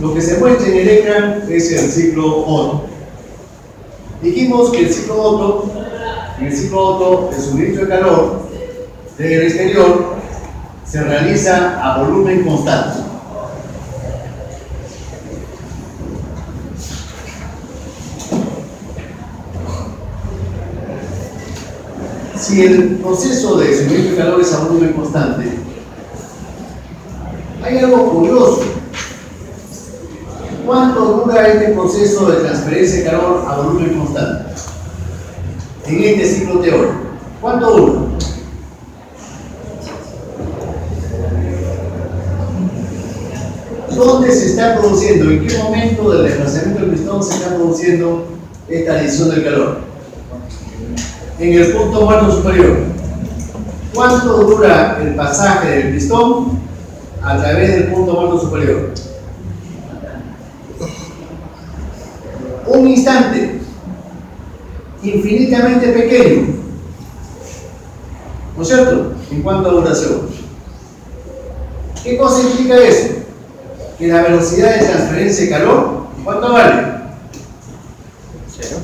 Lo que se muestra en el ecran es el ciclo Otto. Dijimos que el ciclo Otto, en el ciclo Otto, el suministro de calor del exterior se realiza a volumen constante. Si el proceso de suministro de calor es a volumen constante, hay algo curioso. ¿Cuánto dura este proceso de transferencia de calor a volumen constante? En este ciclo teórico. ¿Cuánto dura? ¿Dónde se está produciendo? ¿En qué momento del desplazamiento del pistón se está produciendo esta adición del calor? En el punto muerto superior. ¿Cuánto dura el pasaje del pistón a través del punto muerto superior? Un instante, infinitamente pequeño, ¿no es cierto? En cuanto a duración. ¿Qué cosa implica eso? Que la velocidad de transferencia de calor, ¿cuánto vale? Cero.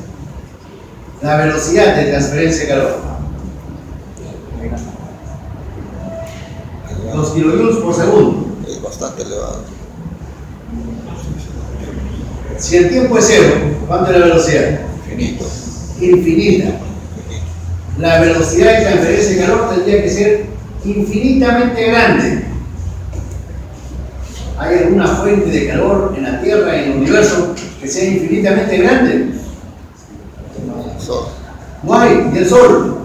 La velocidad de transferencia de calor. 2 kilojoules por segundo. Es bastante elevado. Si el tiempo es cero, ¿cuánto es la velocidad? Infinito. Infinita. La velocidad de transferencia de calor tendría que ser infinitamente grande. ¿Hay alguna fuente de calor en la Tierra y en el universo que sea infinitamente grande? Sol. No hay, ni el Sol.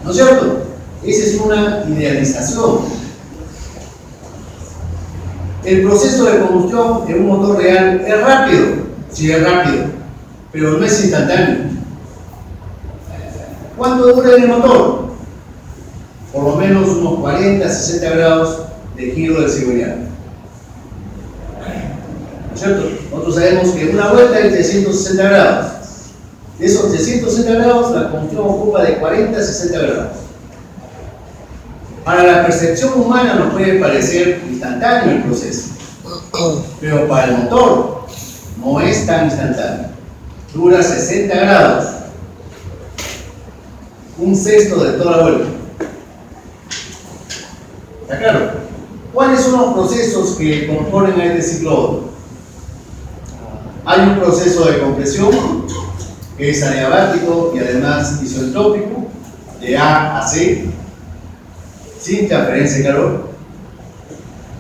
¿No es cierto? Esa es una idealización. El proceso de combustión en un motor real es rápido, sí es rápido, pero no es instantáneo. ¿Cuánto dura en el motor? Por lo menos unos 40 a 60 grados de giro del cigüeñal. ¿No es cierto? Nosotros sabemos que una vuelta es 360 grados. De esos 360 grados, la combustión ocupa de 40 a 60 grados. Para la percepción humana nos puede parecer instantáneo el proceso, pero para el motor no es tan instantáneo. Dura 60 grados, un sexto de toda la vuelta. ¿Está claro? ¿Cuáles son los procesos que componen a este ciclo Otto? Hay un proceso de compresión que es adiabático y además isentrópico, de A a C, sin transferencia de calor.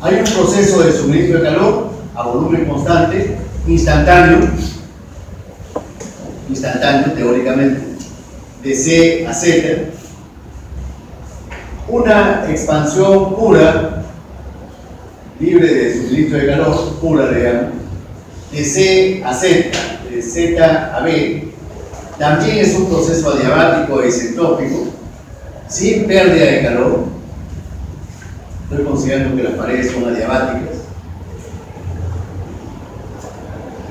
Hay un proceso de suministro de calor a volumen constante, instantáneo teóricamente, de C a Z. Una expansión pura, libre de suministro de calor, pura, digamos, de C a Z, de Z a B. También es un proceso adiabático e isentrópico, sin pérdida de calor. Estoy considerando que las paredes son adiabáticas.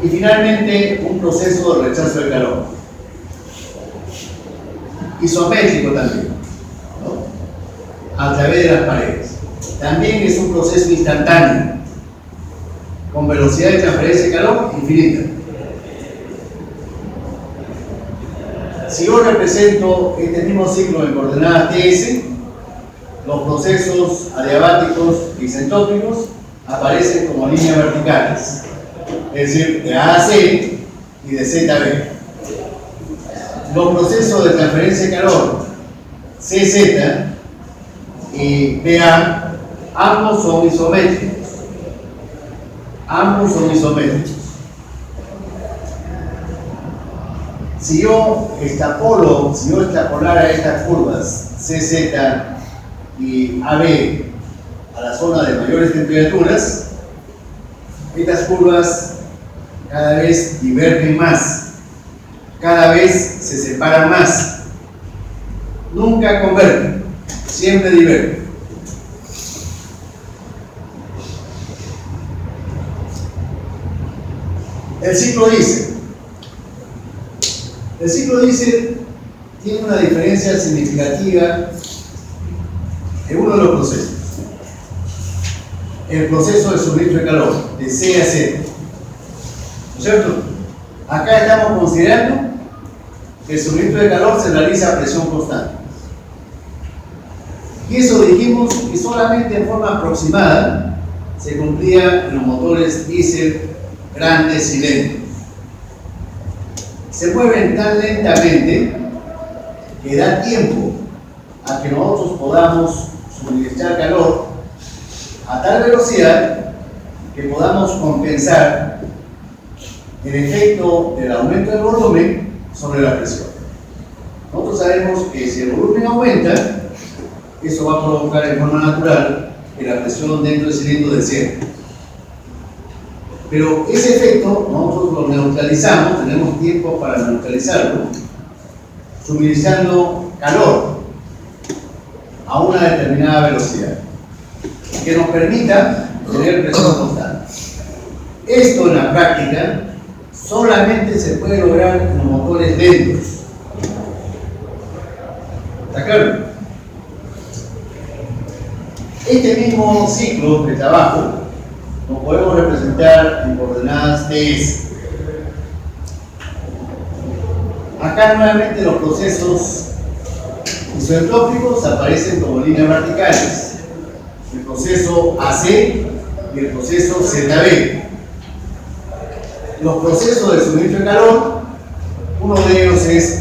Y finalmente, un proceso de rechazo del calor. Isométrico también, ¿no? A través de las paredes. También es un proceso instantáneo, con velocidad de transferencia de calor infinita. Si yo represento este mismo ciclo en coordenadas TS, los procesos adiabáticos y isentrópicos aparecen como líneas verticales, es decir, de A a C y de Z a B. Los procesos de transferencia de calor CZ Y vean, ambos son isométricos. Ambos son isométricos. Si yo extrapolara estas curvas CZ y AB a la zona de mayores temperaturas, estas curvas cada vez divergen más, cada vez se separan más, nunca convergen, siempre divergen. El ciclo Diesel tiene una diferencia significativa en uno de los procesos. El proceso de suministro de calor, de C a Z. ¿No es cierto? Acá estamos considerando que el suministro de calor se realiza a presión constante. Y eso dijimos que solamente en forma aproximada se cumplía en los motores diésel grandes y lentos. Se mueven tan lentamente que da tiempo a que nosotros podamos suministrar calor a tal velocidad que podamos compensar el efecto del aumento del volumen sobre la presión. Nosotros sabemos que si el volumen aumenta, eso va a provocar en forma natural que la presión dentro del cilindro descienda. Pero ese efecto nosotros lo neutralizamos, tenemos tiempo para neutralizarlo, suministrando calor a una determinada velocidad que nos permita tener presión constante. Esto en la práctica solamente se puede lograr en los motores lentos. ¿Está claro? Este mismo ciclo de trabajo lo podemos representar en coordenadas TS. Acá nuevamente los procesos isoentrópicos aparecen como líneas verticales. El proceso AC y el proceso ZB. Los procesos de suministro de calor, uno de ellos es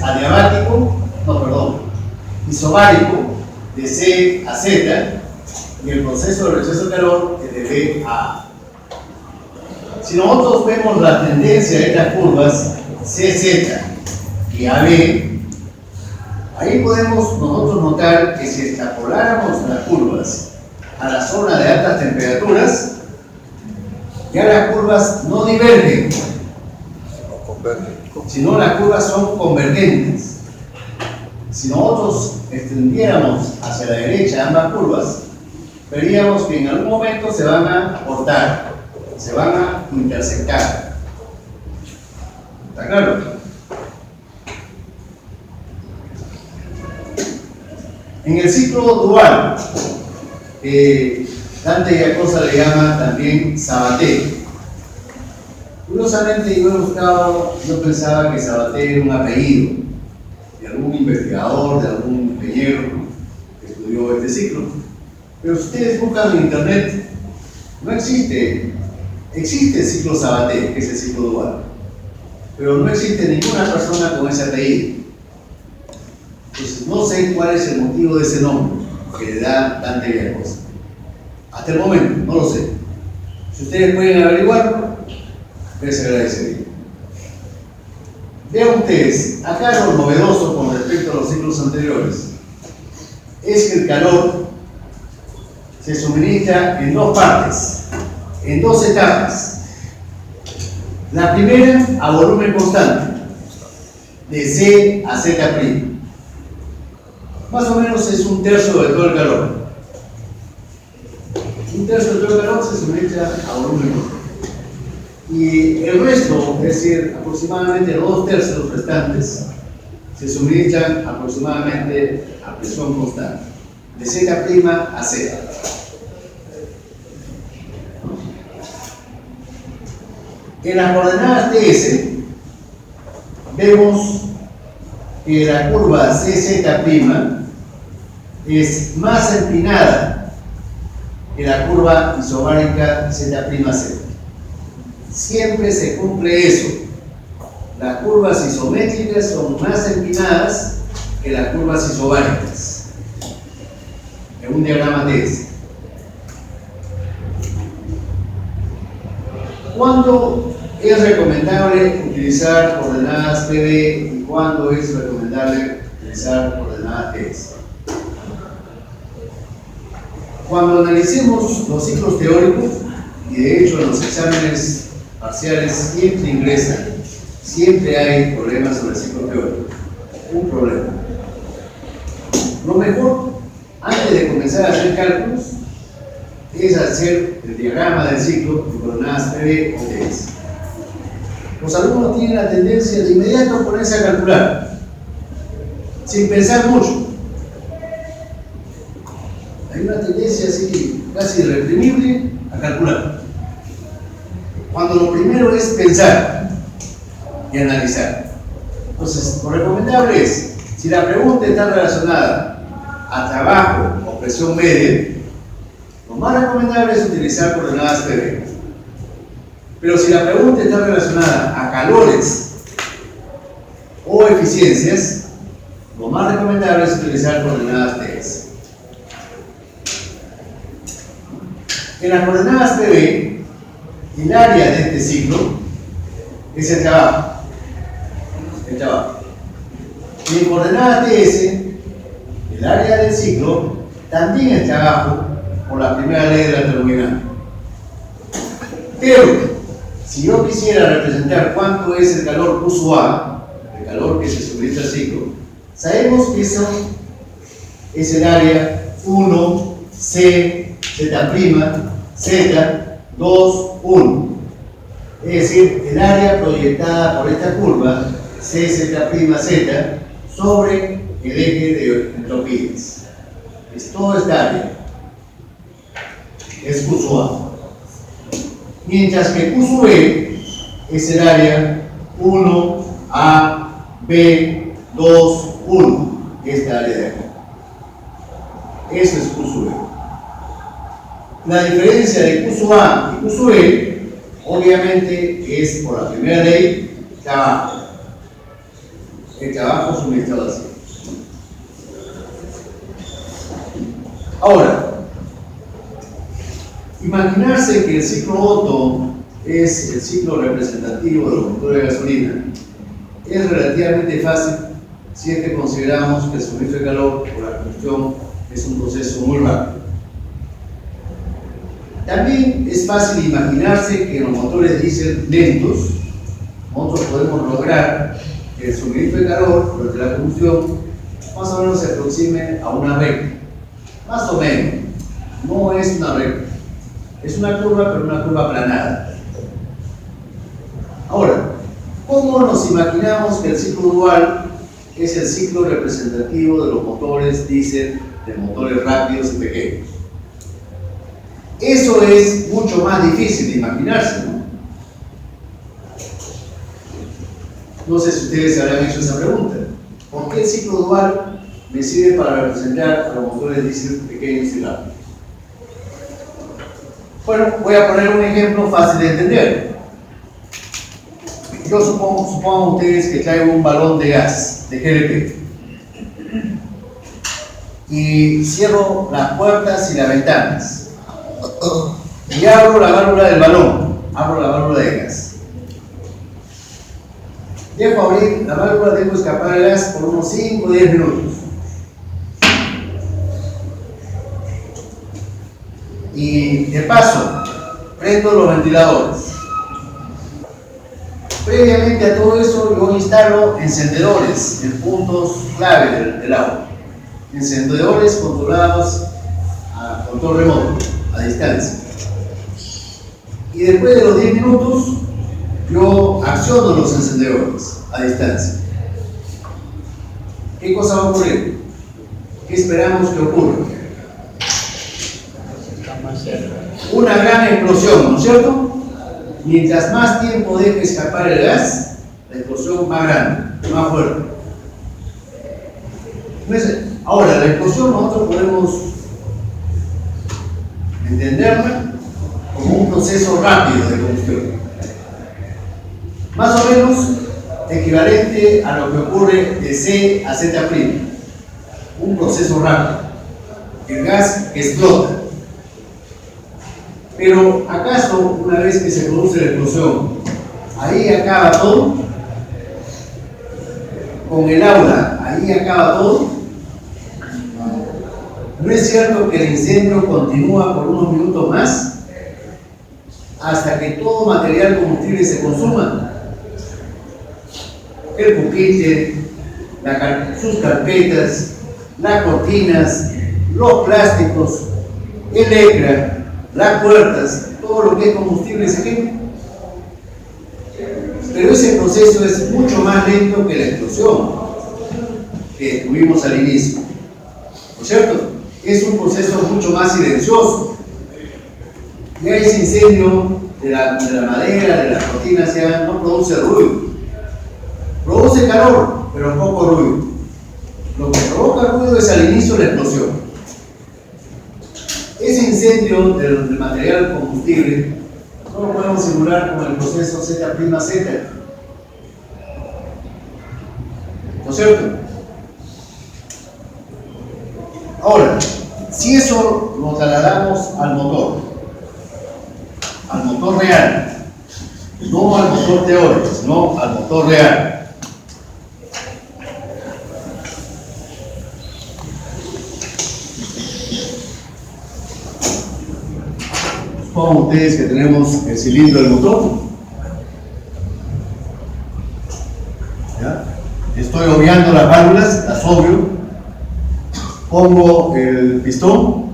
isobárico, de C a Z, y el proceso de rechazo de calor es de B a A. Si nosotros vemos la tendencia de estas curvas CZ y AB, ahí podemos nosotros notar que si extrapoláramos las curvas a la zona de altas temperaturas, ya las curvas no divergen, sino las curvas son convergentes. Si nosotros extendiéramos hacia la derecha ambas curvas, veríamos que en algún momento se van a cortar, se van a intersectar. ¿Está claro? En el ciclo dual, Dante y Acosta le llama también Sabaté. Curiosamente yo pensaba que Sabaté era un apellido de algún investigador, de algún ingeniero que estudió este ciclo. Pero si ustedes buscan en internet, no existe el ciclo Sabaté, que es el ciclo dual, pero no existe ninguna persona con ese apellido. Entonces no sé cuál es el motivo de ese nombre que le da Dante y Acosta. Hasta el momento, no lo sé. Si ustedes pueden averiguarlo, les agradecería. Vean ustedes, acá lo novedoso con respecto a los ciclos anteriores es que el calor se suministra en dos partes, en dos etapas. La primera a volumen constante, de C a Z'. Más o menos es un tercio de todo el calor. Un tercio de todo el calor se suministra a volumen constante. Y el resto, es decir, aproximadamente los 2/3 restantes, se suministran aproximadamente a presión constante, de Z' a Z. En las coordenadas TS vemos que la curva CZ' es más empinada que la curva isobárica Z'Z. Siempre se cumple eso. Las curvas isométricas son más empinadas que las curvas isobáricas. en un diagrama TS. ¿Cuándo es recomendable utilizar coordenadas PB y cuándo es recomendable utilizar coordenadas TS? Cuando analicemos los ciclos teóricos, y de hecho en los exámenes parciales siempre ingresan, siempre hay problemas sobre el ciclo teórico, un problema. Lo mejor, antes de comenzar a hacer cálculos, es hacer el diagrama del ciclo de coordenadas PB o TS. Los alumnos tienen la tendencia de inmediato ponerse a calcular, sin pensar mucho. Hay una tendencia así, casi irreprimible, a calcular. Cuando lo primero es pensar y analizar. Entonces, lo recomendable es, si la pregunta está relacionada a trabajo o presión media, lo más recomendable es utilizar coordenadas PB. Pero si la pregunta está relacionada a calores o eficiencias, lo más recomendable es utilizar coordenadas TS. En las coordenadas PB, el área de este ciclo es el trabajo. El trabajo. Y en coordenadas TS, el área del ciclo también es trabajo por la primera ley de la termodinámica. Pero, si yo quisiera representar cuánto es el calor Q sub A, el calor que se suministra al ciclo, sabemos que eso es el área 1, C, Z', Z, 2, 1. Es decir, el área proyectada por esta curva, C, Z', Z, sobre el eje de entropías. Es toda esta área. Es Q sub A. Mientras que Q sub B es el área 1, A, B, 2, 1. Esta área de aquí. Eso es Q sub B. La diferencia de Q sub A y Q sub B, obviamente, es por la primera ley, trabajo. El trabajo suministrado así. Ahora, imaginarse que el ciclo Otto es el ciclo representativo de los motores de gasolina es relativamente fácil si es que consideramos que el suministro de calor por la combustión es un proceso muy rápido. También es fácil imaginarse que en los motores diésel lentos nosotros podemos lograr que el suministro de calor durante la combustión más o menos se aproxime a una recta. Más o menos, no es una recta. Es una curva, pero una curva aplanada. Ahora, ¿cómo nos imaginamos que el ciclo dual es el ciclo representativo de los motores diésel, de motores rápidos y pequeños? Eso es mucho más difícil de imaginarse, ¿no? No sé si ustedes se habrán hecho esa pregunta. ¿Por qué el ciclo dual me sirve para representar a los motores diésel pequeños y rápidos? Bueno, voy a poner un ejemplo fácil de entender. Yo supongo ustedes que traigo un balón de gas, de GLP, y cierro las puertas y las ventanas, y abro la válvula del balón, abro la válvula de gas. Dejo abrir la válvula, dejo escapar el gas por unos 5 o 10 minutos. Y de paso, prendo los ventiladores. Previamente a todo eso, yo instalo encendedores en puntos clave del agua. Encendedores controlados a control remoto, a distancia. Y después de los 10 minutos, yo acciono los encendedores a distancia. ¿Qué cosa va a ocurrir? ¿Qué esperamos que ocurra? Una gran explosión, ¿no es cierto? Mientras más tiempo deje escapar el gas, la explosión más grande, más fuerte. Entonces, ahora, la explosión nosotros podemos entenderla como un proceso rápido de combustión. Más o menos equivalente a lo que ocurre de C a Z'. Un proceso rápido. el gas explota. Pero ¿acaso una vez que se produce la explosión, ahí acaba todo? ¿Con el aula, ahí acaba todo? ¿No es cierto que el incendio continúa por unos minutos más hasta que todo material combustible se consuma? El puquete, sus carpetas, las cortinas, los plásticos, el ecra, las puertas, todo lo que es combustible se quema. Pero ese proceso es mucho más lento que la explosión que tuvimos al inicio, ¿no es cierto? Es un proceso mucho más silencioso. Ya ese incendio de la madera, de las cortinas, ya no produce ruido. Produce calor, pero poco ruido. Lo que provoca ruido es al inicio la explosión. Ese incendio del material combustible no lo podemos simular con el proceso Z'-Z, ¿no es cierto? Ahora, si eso lo trasladamos al motor real, no al motor teórico, sino al motor real. Supongan ustedes que tenemos el cilindro del motor. ¿Ya? Estoy obviando las válvulas, las obvio. Pongo el pistón.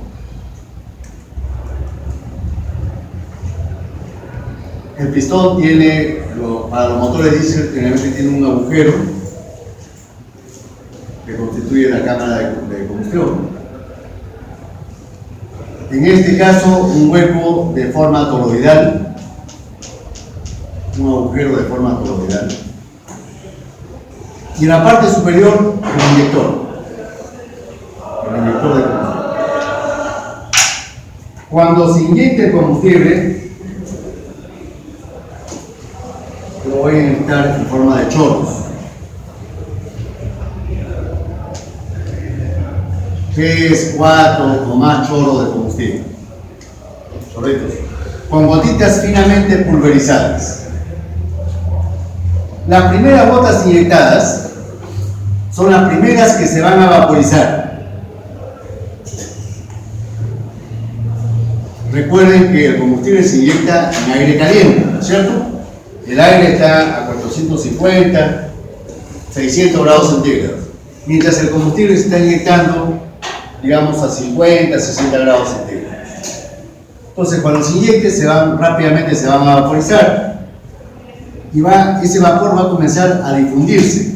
El pistón tiene, para los motores diésel, generalmente tiene un agujero que constituye la cámara de combustión. En este caso, un hueco de forma toroidal, un agujero de forma toroidal. Y en la parte superior, el inyector de combustible. Cuando se inyecta el combustible, lo voy a inyectar en forma de chorros. 3, 4 o más chorros de combustible. Chorritos. Con gotitas finamente pulverizadas. Las primeras gotas inyectadas son las primeras que se van a vaporizar. Recuerden que el combustible se inyecta en aire caliente, ¿no es cierto? El aire está a 450, 600 grados centígrados. Mientras el combustible se está inyectando, digamos, a 50, 60 grados centígrados. Entonces, cuando se inyecte, rápidamente se van a vaporizar. Y ese vapor va a comenzar a difundirse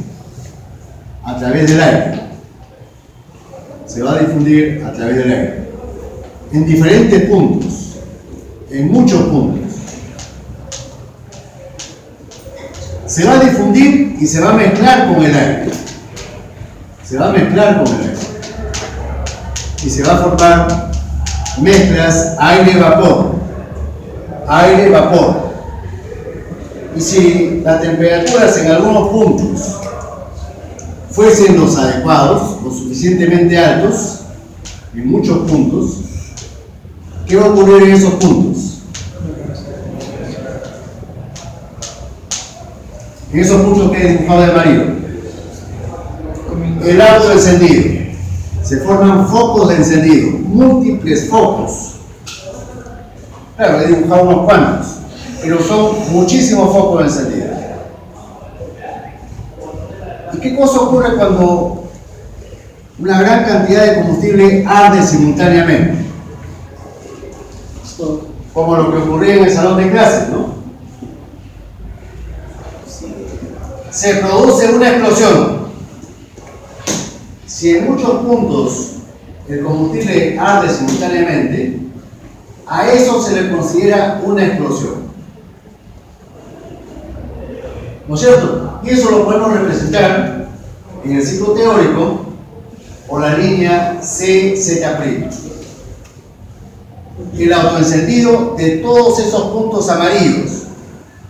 a través del aire. Se va a difundir a través del aire. En diferentes puntos, en muchos puntos. Se va a difundir y se va a mezclar con el aire. Se va a mezclar con el aire. Y se va a formar mezclas aire-vapor. Aire-vapor. Y si las temperaturas en algunos puntos fuesen los adecuados, lo suficientemente altos, en muchos puntos, ¿qué va a ocurrir en esos puntos? En esos puntos que he dibujado de amarillo. El auto encendido. Se forman focos de encendido, múltiples focos. Claro, he dibujado unos cuantos, pero son muchísimos focos de encendido. ¿Y qué cosa ocurre cuando una gran cantidad de combustible arde simultáneamente? Como lo que ocurría en el salón de clases, ¿no? Se produce una explosión. Si en muchos puntos el combustible arde simultáneamente, a eso se le considera una explosión. ¿No es cierto? Y eso lo podemos representar en el ciclo teórico por la línea CZ'. El autoencendido de todos esos puntos amarillos,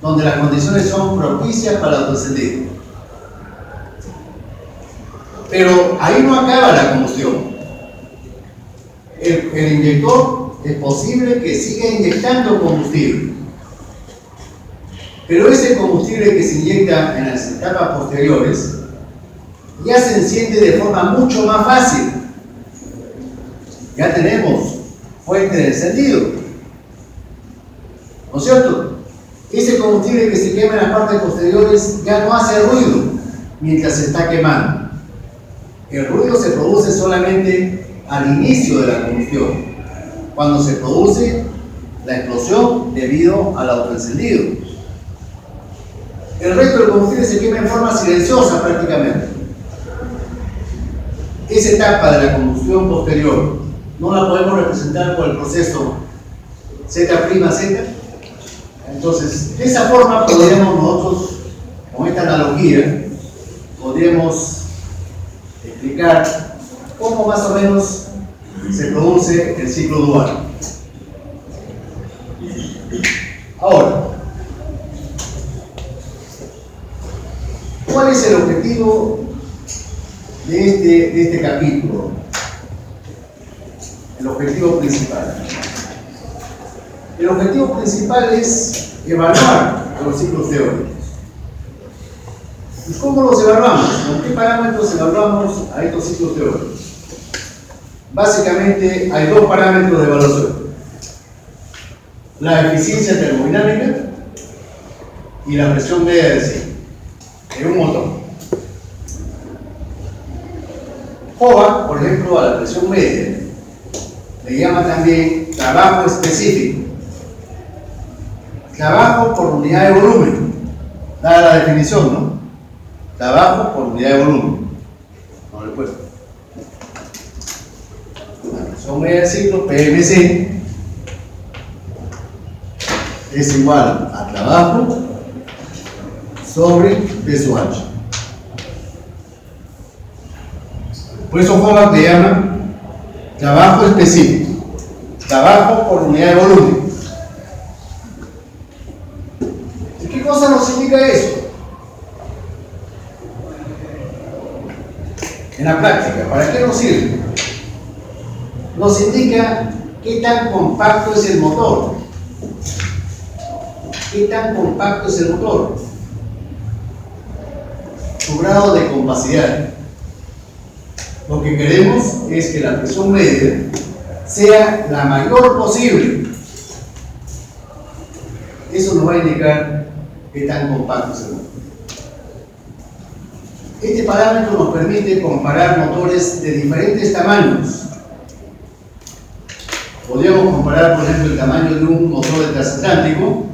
donde las condiciones son propicias para el autoencendido. Pero ahí no acaba la combustión. el inyector es posible que siga inyectando combustible. Pero ese combustible que se inyecta en las etapas posteriores ya se enciende de forma mucho más fácil. Ya tenemos fuente de encendido, ¿no es cierto? Ese combustible que se quema en las partes posteriores ya no hace ruido mientras se está quemando. El ruido se produce solamente al inicio de la combustión, cuando se produce la explosión debido al autoencendido. El resto del combustible se quema en forma silenciosa prácticamente. Esa etapa de la combustión posterior no la podemos representar por el proceso Z'(Z). Entonces, de esa forma podríamos nosotros, con esta analogía, podríamos explicar cómo más o menos se produce el ciclo dual. Ahora, ¿cuál es el objetivo de este capítulo? El objetivo principal. El objetivo principal es evaluar los ciclos teóricos. ¿Y cómo los evaluamos? ¿Con qué parámetros evaluamos a estos ciclos teóricos? Básicamente hay dos parámetros de evaluación: la eficiencia termodinámica y la presión media del ciclo en un motor. Hobart, por ejemplo, a la presión media le llama también trabajo específico, trabajo por unidad de volumen, dada la definición, ¿no? Trabajo por unidad de volumen. No le cuesta. La presión media del ciclo, PMC, es igual a trabajo sobre peso H. Por eso Hobart le llama trabajo específico, trabajo por unidad de volumen. ¿Y qué cosa nos indica eso? En la práctica, ¿para qué nos sirve? Nos indica qué tan compacto es el motor. ¿Qué tan compacto es el motor? Su grado de compacidad. Lo que queremos es que la presión media sea la mayor posible. Eso nos va a indicar qué tan compacto es el motor. Este parámetro nos permite comparar motores de diferentes tamaños. Podríamos comparar, por ejemplo, el tamaño de un motor de transatlántico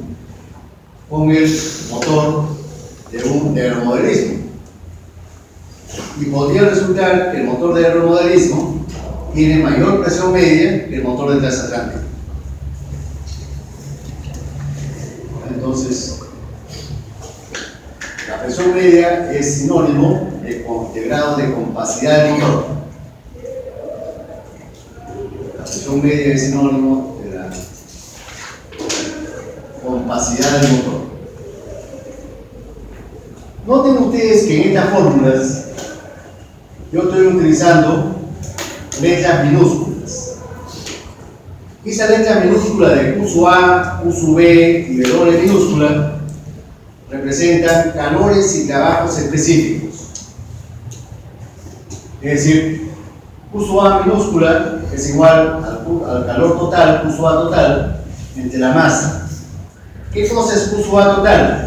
con el motor de aeromodelismo. Y podría resultar que el motor de aeromodelismo tiene mayor presión media que el motor de transatlántico. Entonces, la presión media es sinónimo de grado de compacidad del motor. La presión media es sinónimo de la compacidad del motor. Noten ustedes que en estas fórmulas yo estoy utilizando letras minúsculas. Esa letra minúscula de Q sub A, Q sub B y W minúscula representan calores y trabajos específicos. Es decir, Q sub A minúscula es igual al calor total, Q sub A total, entre la masa. ¿Qué cosa es Q sub A total?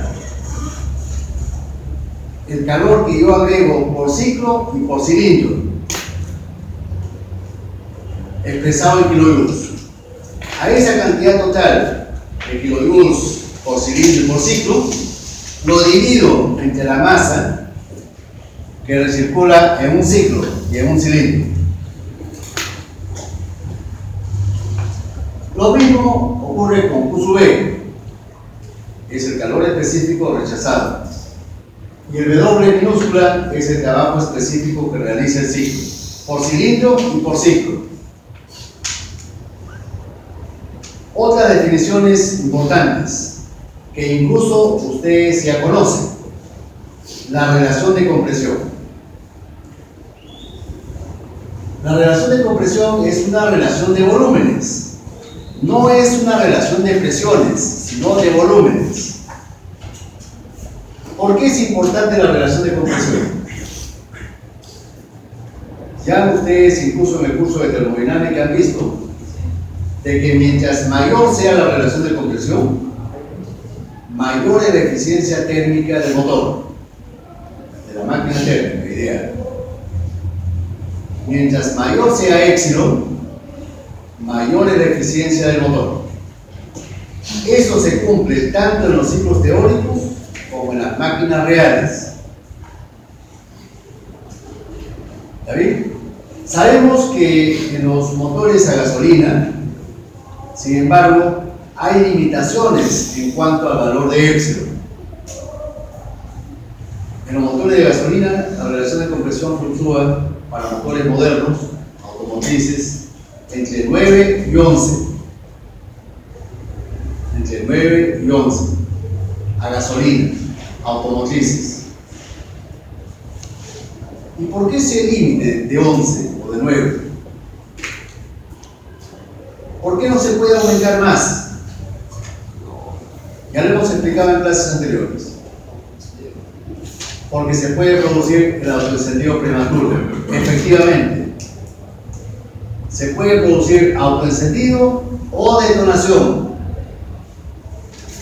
El calor que yo agrego por ciclo y por cilindro, expresado en kilojoules. A esa cantidad total de kilojoules por cilindro y por ciclo, lo divido entre la masa que recircula en un ciclo y en un cilindro. Lo mismo ocurre con Q sub B, es el calor específico rechazado. Y el W minúscula es el trabajo específico que realiza el ciclo, por cilindro y por ciclo. Otras definiciones importantes, que incluso ustedes ya conocen: la relación de compresión. La relación de compresión es una relación de volúmenes. No es una relación de presiones, sino de volúmenes. ¿Por qué es importante la relación de compresión? Ya ustedes, incluso en el curso de termodinámica, han visto de que mientras mayor sea la relación de compresión, mayor es la eficiencia térmica del motor, de la máquina térmica ideal. Mientras mayor sea épsilon, mayor es la eficiencia del motor. Eso se cumple tanto en los ciclos teóricos como en las máquinas reales. ¿Está bien? Sabemos que en los motores a gasolina, sin embargo, hay limitaciones en cuanto al valor de épsilon. En los motores de gasolina, la relación de compresión fluctúa para motores modernos, automotrices, entre 9 y 11. Entre 9 y 11. A gasolina, automotrices. ¿Y por qué ese límite de 11 o de 9? ¿Por qué no se puede aumentar más? Ya lo hemos explicado en clases anteriores. Porque se puede producir el autoencendido prematuro. Efectivamente. Se puede producir autoencendido o detonación.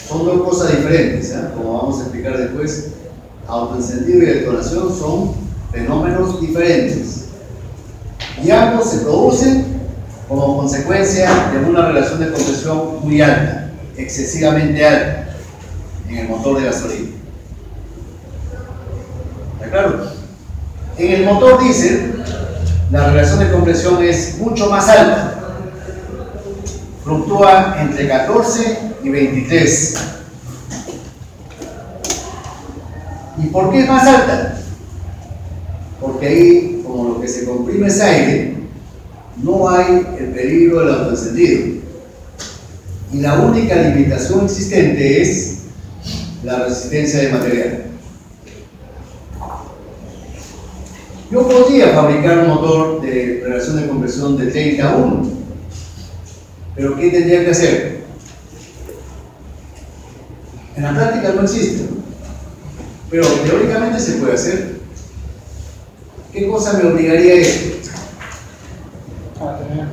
Son dos cosas diferentes, ¿eh? Como vamos a explicar después, autoencendido y detonación son fenómenos diferentes. Y ambos se producen como consecuencia de una relación de compresión muy alta, excesivamente alta, en el motor de gasolina. ¿Está claro? En el motor diésel, la relación de compresión es mucho más alta. Fluctúa entre 14 y 23. ¿Y por qué es más alta? Porque ahí, como lo que se comprime es aire, no hay el peligro del autoencendido. Y la única limitación existente es la resistencia de material. Yo podría fabricar un motor de relación de compresión de 30 a 1, pero ¿qué tendría que hacer? En la práctica no existe, pero teóricamente se puede hacer. ¿Qué cosa me obligaría a esto? A tener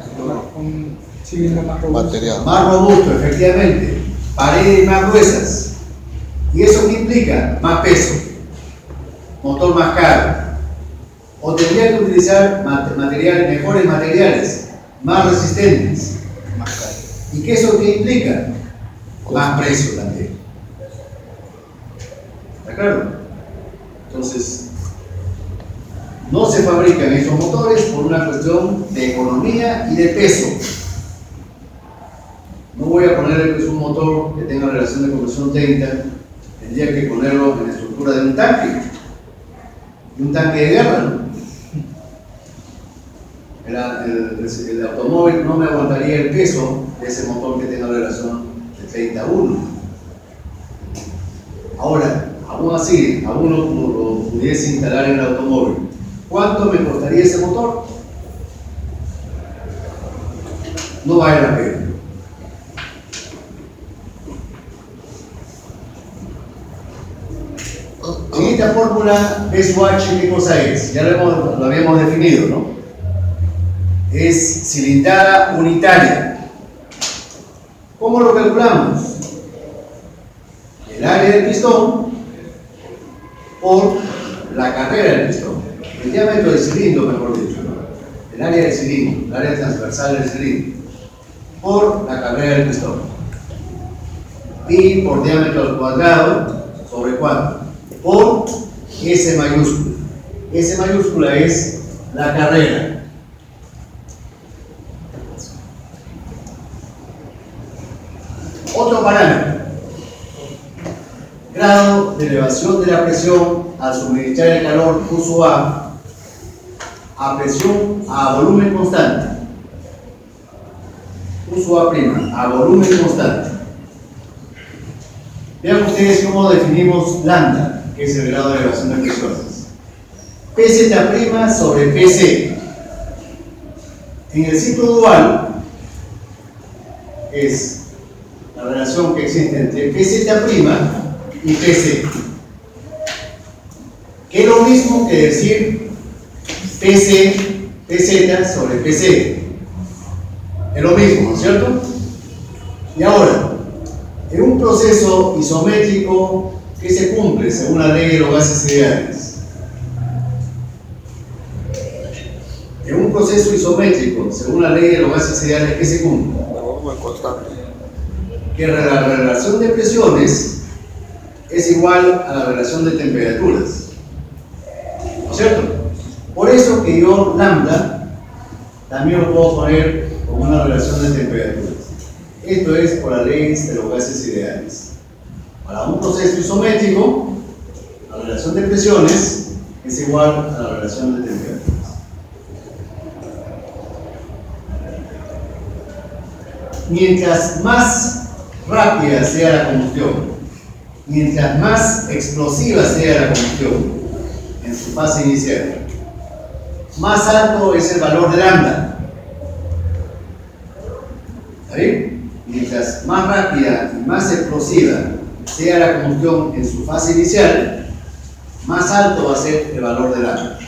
un cilindro más robusto. Material. Más robusto, efectivamente. Paredes más gruesas. ¿Y eso qué implica? Más peso. Motor más caro. O tendría que utilizar materiales, mejores materiales, más resistentes. Más caro. ¿Y qué eso qué implica? Más precio también. ¿Está claro? Entonces, no se fabrican esos motores por una cuestión de economía y de peso. No voy a ponerle que es un motor que tenga relación de compresión 30, tendría que ponerlo en la estructura de un tanque de guerra, ¿no? El automóvil no me aguantaría el peso de ese motor que tenga relación de 30 a 1. Ahora, aún así, aún lo pudiese instalar en el automóvil. ¿Cuánto me costaría ese motor? No vale la pena. En esta fórmula, B sub H, ¿qué cosa es? Ya lo habíamos definido, ¿no? Es cilindrada unitaria. ¿Cómo lo calculamos? El área del pistón por la carrera del pistón. El diámetro del cilindro, mejor dicho, ¿no? El área del cilindro, el área transversal del cilindro, por la carrera del pistón. Pi por diámetro al cuadrado sobre 4, por S mayúscula. S mayúscula es la carrera. Otro parámetro. Grado de elevación de la presión al suministrar el calor Q sub a presión a volumen constante. Q sub A' a volumen constante. Vean ustedes cómo definimos lambda, que es el grado de elevación de presiones. PZ' sobre PC. En el ciclo dual es la relación que existe entre PZ' y PC, que es lo mismo que decir PZ sobre PC. Es lo mismo, ¿no es cierto? Y ahora, en un proceso isométrico que se cumple según la ley de los gases ideales, en un proceso isométrico según la ley de los gases ideales que se cumple, Volumen constante. que la relación de presiones es igual a la relación de temperaturas, ¿no es cierto? Por eso que yo lambda también lo puedo poner como una relación de temperaturas. Esto es por la ley de los gases ideales. Para un proceso isométrico, la relación de presiones es igual a la relación de temperaturas. Mientras más rápida sea la combustión, mientras más explosiva sea la combustión en su fase inicial, más alto es el valor de lambda. ¿Está bien? Mientras más rápida y más explosiva sea la combustión en su fase inicial, más alto va a ser el valor de lambda.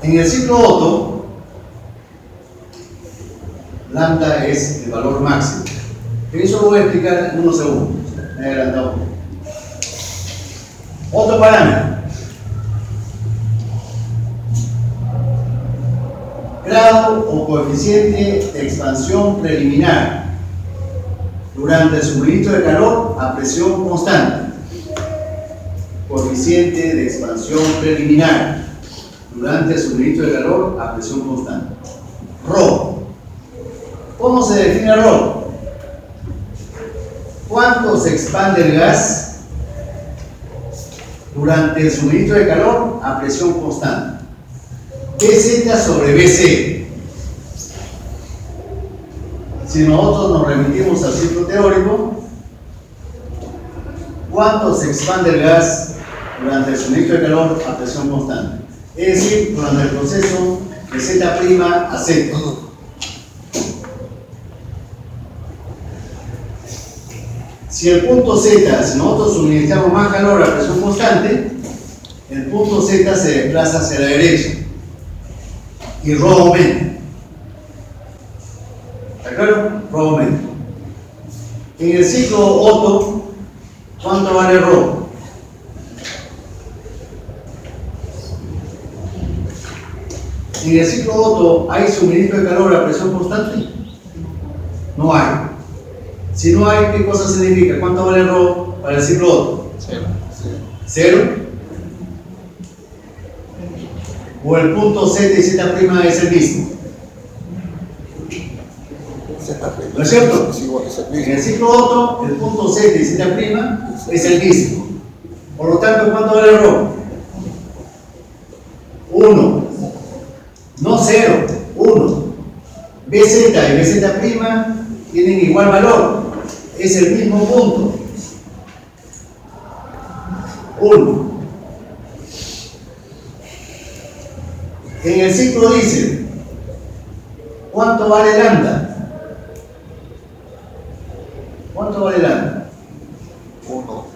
En el ciclo Otto, lambda es el valor máximo. Eso lo voy a explicar en unos segundos. Me he adelantado un poco. Otro parámetro. Grado o coeficiente de expansión preliminar durante el suministro de calor a presión constante. Coeficiente de expansión preliminar durante el suministro de calor a presión constante. Rho. ¿Cómo se define Rho? ¿Cuánto se expande el gas durante el suministro de calor a presión constante? BZ sobre BC. Si nosotros nos remitimos al ciclo teórico, ¿cuánto se expande el gas durante el suministro de calor a presión constante? Es decir, durante el proceso de Z' a Z. Si el punto Z, si nosotros suministramos más calor a presión constante, el punto Z se desplaza hacia la derecha y Rho aumenta. ¿Está claro? Rho aumenta. En el ciclo Otto, ¿cuánto vale Rho? En el ciclo Otto, ¿hay suministro de calor a presión constante? No hay. Si no hay, ¿qué cosa significa? ¿Cuánto vale Rho para el ciclo Otto? Cero. ¿Cero? ¿O el punto Z y Z' es el mismo? ¿No es cierto? Es igual, es el En el mismo. ciclo Otto, el punto Z y Z' es el mismo. Por lo tanto, ¿cuánto vale Rho? 1. No 0, 1. BZ y BZ' tienen igual valor. Es el mismo punto. 1. En el ciclo diésel, ¿cuánto vale lambda? ¿Cuánto vale lambda? 1.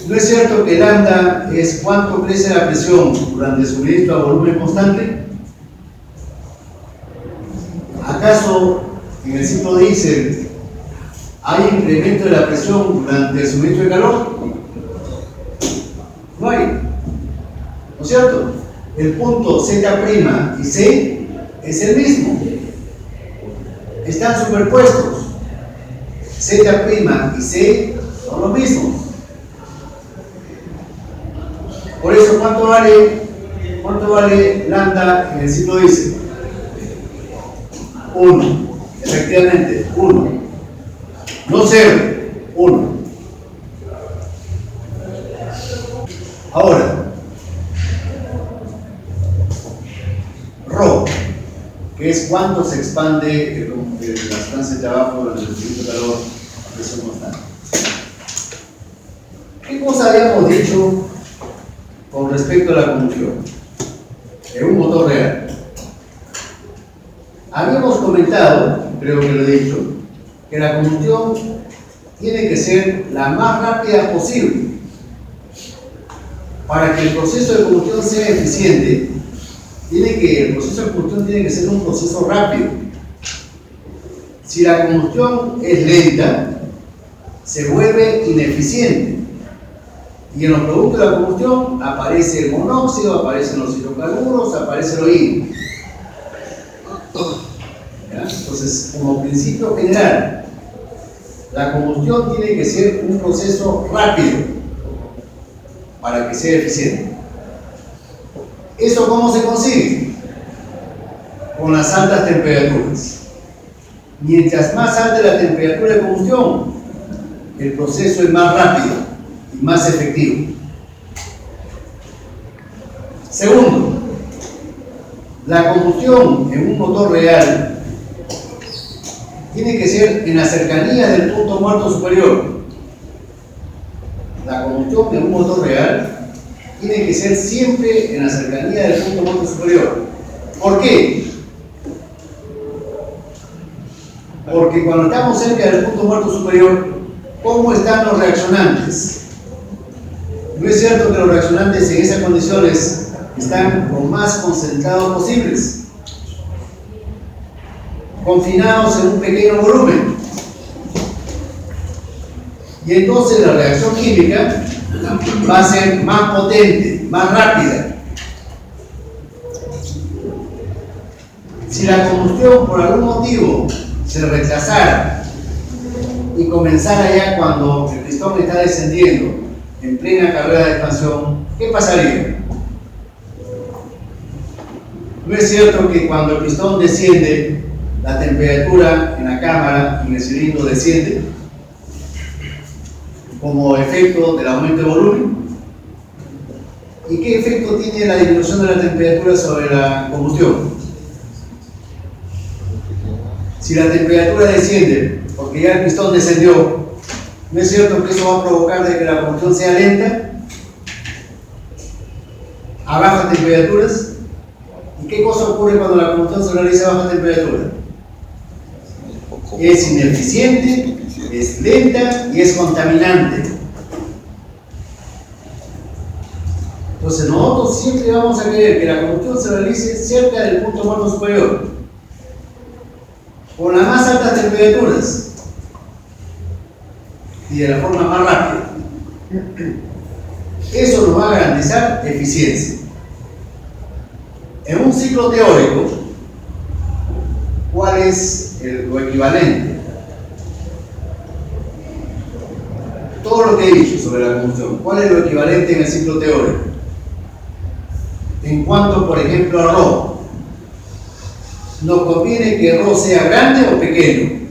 ¿No es cierto que lambda es cuánto crece la presión durante el suministro a volumen constante? ¿Acaso en el ciclo diésel hay incremento de la presión durante el suministro de calor? No hay. ¿No es cierto? El punto Z' y C es el mismo. Están superpuestos. Z' y C son los mismos. Por eso, ¿cuánto vale lambda en el ciclo diésel? 1. Efectivamente, 1. No 0, 1. Ahora, Rho, que es cuánto se expande la sustancia de trabajo durante el suministro de calor a presión constante. ¿Qué cosa habíamos dicho con respecto a la combustión? en un motor real. Habíamos comentado, creo que lo he dicho, que la combustión tiene que ser la más rápida posible. Para que el proceso de combustión sea eficiente, el proceso de combustión tiene que ser un proceso rápido. Si la combustión es lenta, se vuelve ineficiente. Y en los productos de la combustión aparece el monóxido, aparecen los hidrocarburos, aparece el hollín. Entonces, como principio general, la combustión tiene que ser un proceso rápido para que sea eficiente. ¿Eso cómo se consigue? Con las altas temperaturas. Mientras más alta la temperatura de combustión, el proceso es más rápido y más efectivo. Segundo, la combustión en un motor real tiene que ser en la cercanía del punto muerto superior. La combustión en un motor real tiene que ser siempre en la cercanía del punto muerto superior. ¿Por qué? Porque cuando estamos cerca del punto muerto superior, ¿cómo están los reaccionantes? ¿No es cierto que los reaccionantes en esas condiciones están lo más concentrados posibles? Confinados en un pequeño volumen. Y entonces la reacción química va a ser más potente, más rápida. Si la combustión por algún motivo se retrasara y comenzara ya cuando el pistón está descendiendo en plena carrera de expansión, ¿qué pasaría? ¿No es cierto que cuando el pistón desciende, la temperatura en la cámara y en el cilindro desciende como efecto del aumento de volumen? ¿Y qué efecto tiene la disminución de la temperatura sobre la combustión? Si la temperatura desciende porque ya el pistón descendió, ¿no es cierto que eso va a provocar de que la combustión sea lenta a bajas temperaturas? ¿Y qué cosa ocurre cuando la combustión se realiza a baja temperatura? Es ineficiente, es lenta y es contaminante. Entonces nosotros siempre vamos a querer que la combustión se realice cerca del punto muerto superior, con las más altas temperaturas y de la forma más rápida. Eso nos va a garantizar eficiencia. En un ciclo teórico, ¿cuál es lo equivalente? Todo lo que he dicho sobre la combustión, ¿cuál es lo equivalente en el ciclo teórico? En cuanto, por ejemplo, a Rho, ¿nos conviene que Rho sea grande o pequeño?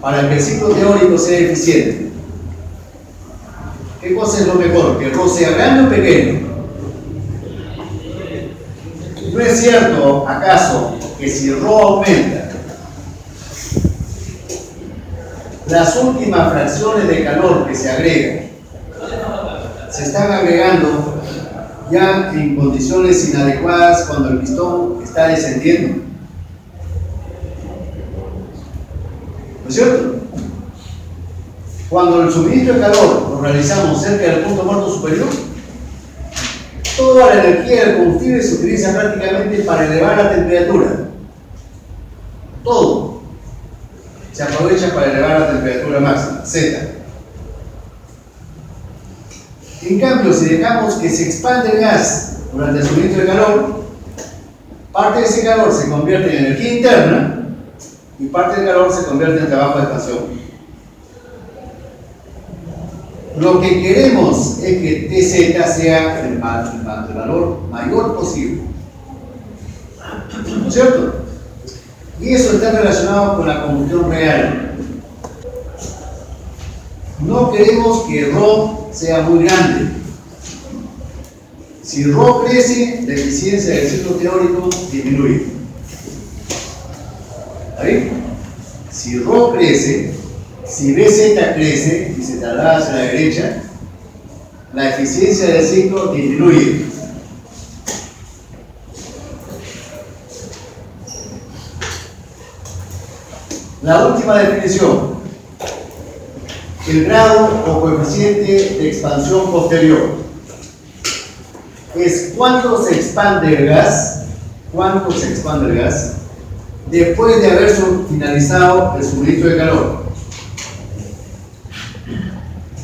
Para que el ciclo teórico sea eficiente, ¿qué cosa es lo mejor? ¿Que Rho sea grande o pequeño? ¿No es cierto, acaso, que si Rho aumenta, las últimas fracciones de calor que se agregan se están agregando ya en condiciones inadecuadas cuando el pistón está descendiendo? ¿No es cierto? Cuando el suministro de calor lo realizamos cerca del punto muerto superior, toda la energía del combustible se utiliza prácticamente para elevar la temperatura. Todo se aprovecha para elevar la temperatura máxima, Z. En cambio, si dejamos que se expande el gas durante el suministro de calor, parte de ese calor se convierte en energía interna y parte del calor se convierte en trabajo de expansión. Lo que queremos es que TZ sea el valor mayor posible. ¿No es cierto? Y eso está relacionado con la combustión real. No queremos que Rho sea muy grande. Si Rho crece, la eficiencia del ciclo teórico disminuye. ¿Está bien? Si Rho crece, si BZ crece y se traslada hacia la derecha, la eficiencia del ciclo disminuye. La última definición: el grado o coeficiente de expansión posterior es cuánto se expande el gas, después de haber finalizado el suministro de calor.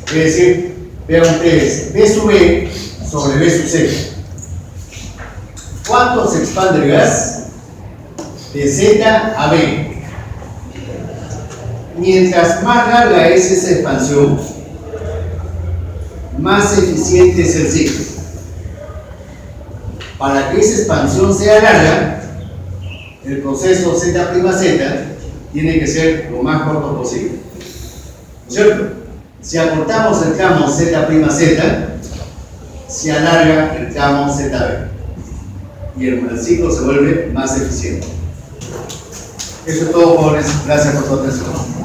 Es decir, vean ustedes, B sub E sobre B sub C. ¿Cuánto se expande el gas? De Z a B. Mientras más larga es esa expansión, más eficiente es el ciclo. Para que esa expansión sea larga, el proceso Z'(Z) tiene que ser lo más corto posible. ¿No es cierto? Si acortamos el tramo Z'(Z), se alarga el tramo ZB. Y el ciclo se vuelve más eficiente. Eso es todo, jóvenes. Gracias por su atención.